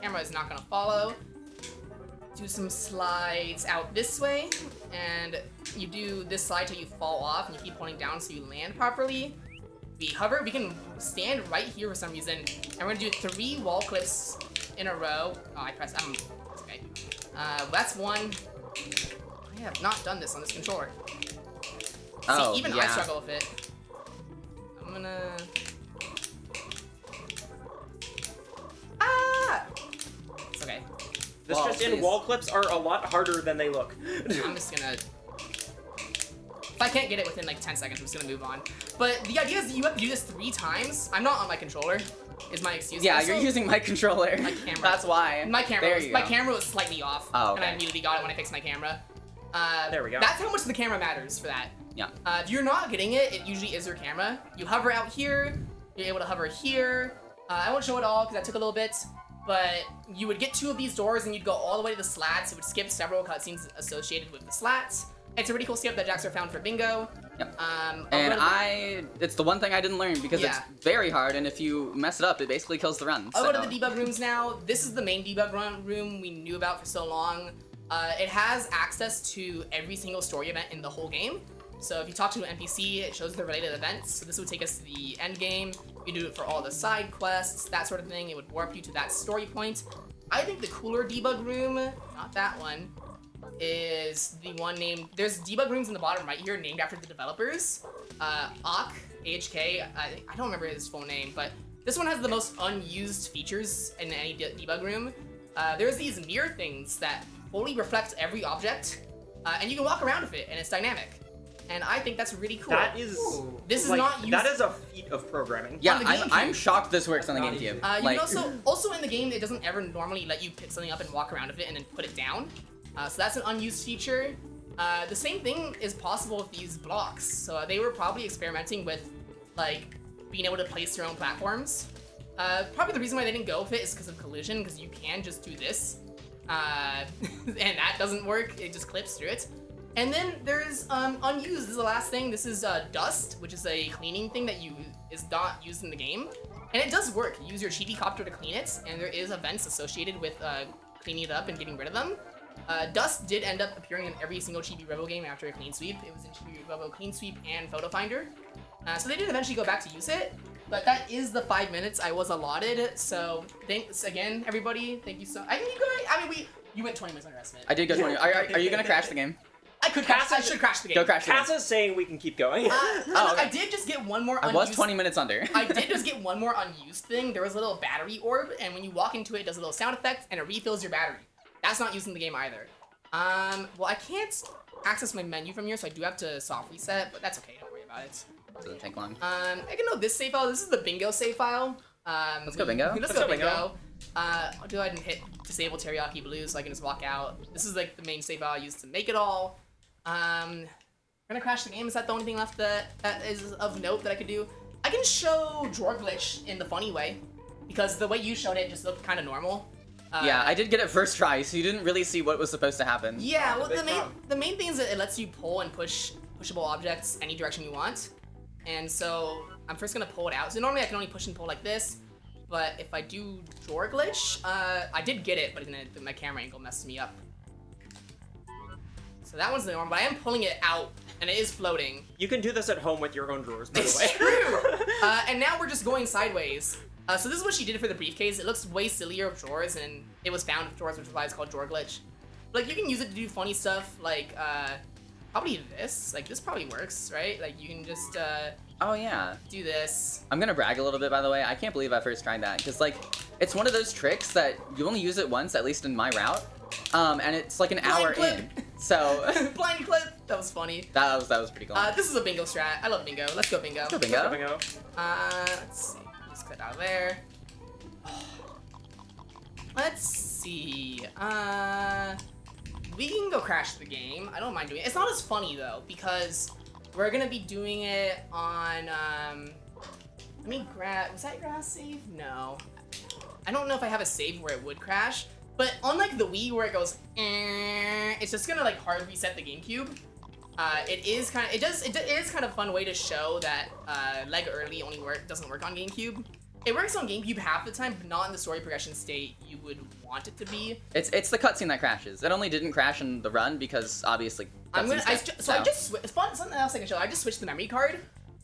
camera is not gonna follow. Do some slides out this way, and you do this slide till you fall off, and you keep pulling down so you land properly. We hover, we can stand right here for some reason, and we're gonna do 3 wall clips in a row. Oh, I pressed, okay. That's 1. I have not done this on this controller. See, even I struggle with it. I'm gonna... It's okay.
This just in, wall clips are a lot harder than they look.
I'm just gonna... If I can't get it within like 10 seconds, I'm just gonna move on. But the idea is that you have to do this 3 times. I'm not on my controller, is my excuse.
Yeah,
also,
you're using my controller.
My camera.
That's why.
My camera was slightly off,
and
I immediately got it when I fixed my camera.
There we go.
That's how much the camera matters for that.
Yeah.
If you're not getting it, it usually is your camera. You hover out here, you're able to hover here. I won't show it all because that took a little bit, but you would get 2 of these doors and you'd go all the way to the slats. It would skip several cutscenes associated with the slats. It's a really cool skip that Jaxer found for bingo.
Yep. It's the one thing I didn't learn because it's very hard, and if you mess it up, it basically kills the run.
I'll go to the debug rooms now. This is the main debug room we knew about for so long. It has access to every single story event in the whole game. So if you talk to an NPC, it shows the related events. So this would take us to the end game. You do it for all the side quests, that sort of thing. It would warp you to that story point. I think the cooler debug room, not that one, is the one named... There's debug rooms in the bottom right here named after the developers. Ak AHK, I don't remember his full name, but this one has the most unused features in any debug room. There's these mirror things that fully reflect every object, and you can walk around with it, and it's dynamic. And I think that's really cool.
That is.
This is
like,
not used.
That is a feat of programming.
Yeah,
On the
I'm
GameCube.
shocked this works on the GameCube.
You can also in the game, it doesn't ever normally let you pick something up and walk around with it and then put it down. So that's an unused feature. The same thing is possible with these blocks. So they were probably experimenting with like being able to place their own platforms. Probably the reason why they didn't go with it is because of collision, because you can just do this, and that doesn't work. It just clips through it. And then there's unused. This is the last thing. This is dust, which is a cleaning thing that is not used in the game, and it does work. You use your Chibi-Copter to clean it, and there is events associated with cleaning it up and getting rid of them. Dust did end up appearing in every single Chibi-Robo game after a clean sweep. It was in Chibi-Robo Clean Sweep and Photo Finder. So they did eventually go back to use it, but that is the 5 minutes I was allotted. So thanks again, everybody. Thank you so. You went 20 minutes underestimate.
I did go 20. Are you gonna crash the game?
I should crash the game.
Go crash the game.
Casa's saying we can keep going.
I did just get one more.
I was 20 minutes under.
I did just get one more unused thing. There was a little battery orb, and when you walk into it, it does a little sound effect, and it refills your battery. That's not used in the game either. Well, I can't access my menu from here, so I do have to soft reset, but that's okay. Don't worry about it.
Doesn't take long.
I can know this save file. This is the bingo save file.
Let's go bingo.
Let's go bingo. I'll go ahead and hit disable teriyaki blue so I can just walk out. This is like the main save file I used to make it all. I'm gonna crash the game. Is that the only thing left that is of note that I could do? I can show drawer glitch in the funny way, because the way you showed it just looked kind of normal.
Yeah, I did get it first try, so you didn't really see what was supposed to happen.
Yeah, well, the main thing is that it lets you pull and push pushable objects any direction you want, and so I'm first gonna pull it out. So normally I can only push and pull like this, but if I do drawer glitch, I did get it, but my camera angle messed me up. So that one's the norm, but I am pulling it out, and it is floating.
You can do this at home with your own drawers, by the
It's
way.
true! And now we're just going sideways. So this is what she did for the briefcase. It looks way sillier with drawers, and it was found with drawers, which is why it's called drawer glitch. But, like, you can use it to do funny stuff, like, probably this. Like, this probably works, right? Like, you can just,
Oh yeah.
do this.
I'm gonna brag a little bit, by the way. I can't believe I first tried that, because like, it's one of those tricks that you only use it once, at least in my route, and it's like an hour
clip.
in. So
Blind clip! That was funny.
that was pretty cool.
This is a bingo strat. I love bingo. Let's go bingo.
Go bingo.
Bingo.
Let's see. Just cut out of there. Let's see. We can go crash the game. I don't mind doing it. It's not as funny though, because we're gonna be doing it on let me grab, was that grass save? No. I don't know if I have a save where it would crash, but unlike the Wii where it goes it's just gonna like hard reset the GameCube. It is kind of a fun way to show that leg early only doesn't work on GameCube. It works on GameCube half the time, but not in the story progression state you would want it to be.
It's the cutscene that crashes. It only didn't crash in the run because obviously.
Something else I can show. I just switched the memory card,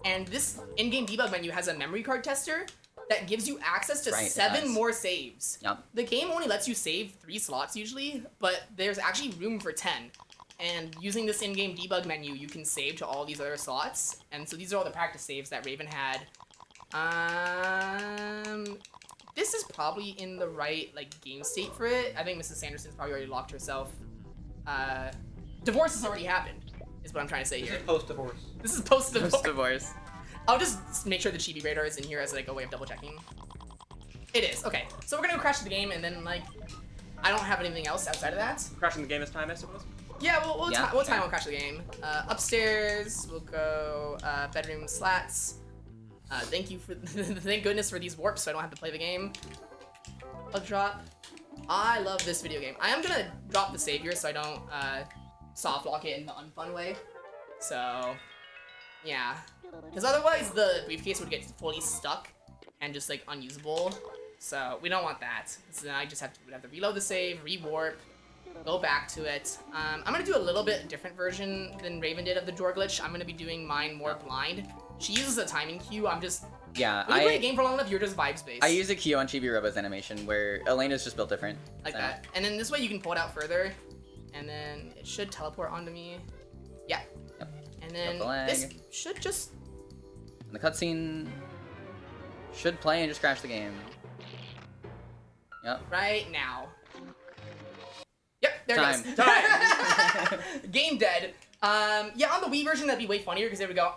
and this in-game debug menu has a memory card tester that gives you access to 7 more saves.
Yep.
The game only lets you save 3 slots usually, but there's actually room for 10. And using this in-game debug menu, you can save to all these other slots. And so these are all the practice saves that Raven had. This is probably in the right like game state for it. I think Mrs. Sanderson's probably already locked herself. Divorce has already happened, is what I'm trying to say here.
This is post-divorce.
This is post-divorce.
Post-divorce.
I'll just make sure the Chibi radar is in here as like a way of double checking. It is. Okay, so we're gonna go crash the game, and then like I don't have anything else outside of that.
Crashing the game is time, I suppose.
Yeah, we'll time on crash the game. Upstairs, we'll go bedroom slats. Thank goodness for these warps so I don't have to play the game. A drop. I love this video game. I am gonna drop the save here so I don't soft lock it in the unfun way. So, yeah. Because otherwise the briefcase would get fully stuck and just like unusable. So we don't want that. So then I just have to reload the save, re-warp, go back to it. I'm gonna do a little bit different version than Raven did of the drawer glitch. I'm gonna be doing mine more blind. She uses a timing cue. I'm just when you play a game for long enough, you're just vibes based.
I use a cue on Chibi-Robo's animation where Elena's just built different.
Like that. And then this way you can pull it out further, and then it should teleport onto me. Yeah.
Yep.
And then
Double leg.
this should just
And the cutscene should play and just crash the game. Yep.
Right now. Yep, there
Time.
it goes. Game dead. Yeah, on the Wii version that'd be way funnier because they would go,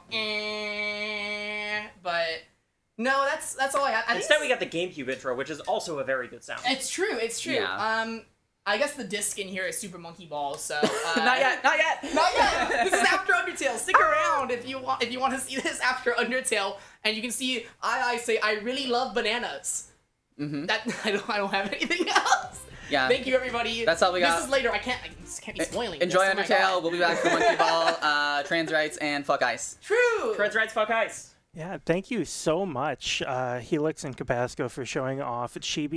but no, that's all I have.
Instead, we got the GameCube intro, which is also a very good sound.
It's true. It's true.
Yeah.
I guess the disc in here is Super Monkey Ball, so
Not yet. Not yet.
Not yet. This is after Undertale. Stick around if you want to see this after Undertale, and you can see I say I really love bananas.
Mm-hmm.
That I don't have anything else.
Yeah.
Thank you, everybody.
That's all we got.
This is later. This can't be spoiling.
Enjoy
this. Oh my
Undertale.
God.
We'll be back for Monkey Ball, trans rights, and fuck ice.
True.
Trans rights, fuck ice.
Yeah, thank you so much, Helix and Kobazco, for showing off Chibi.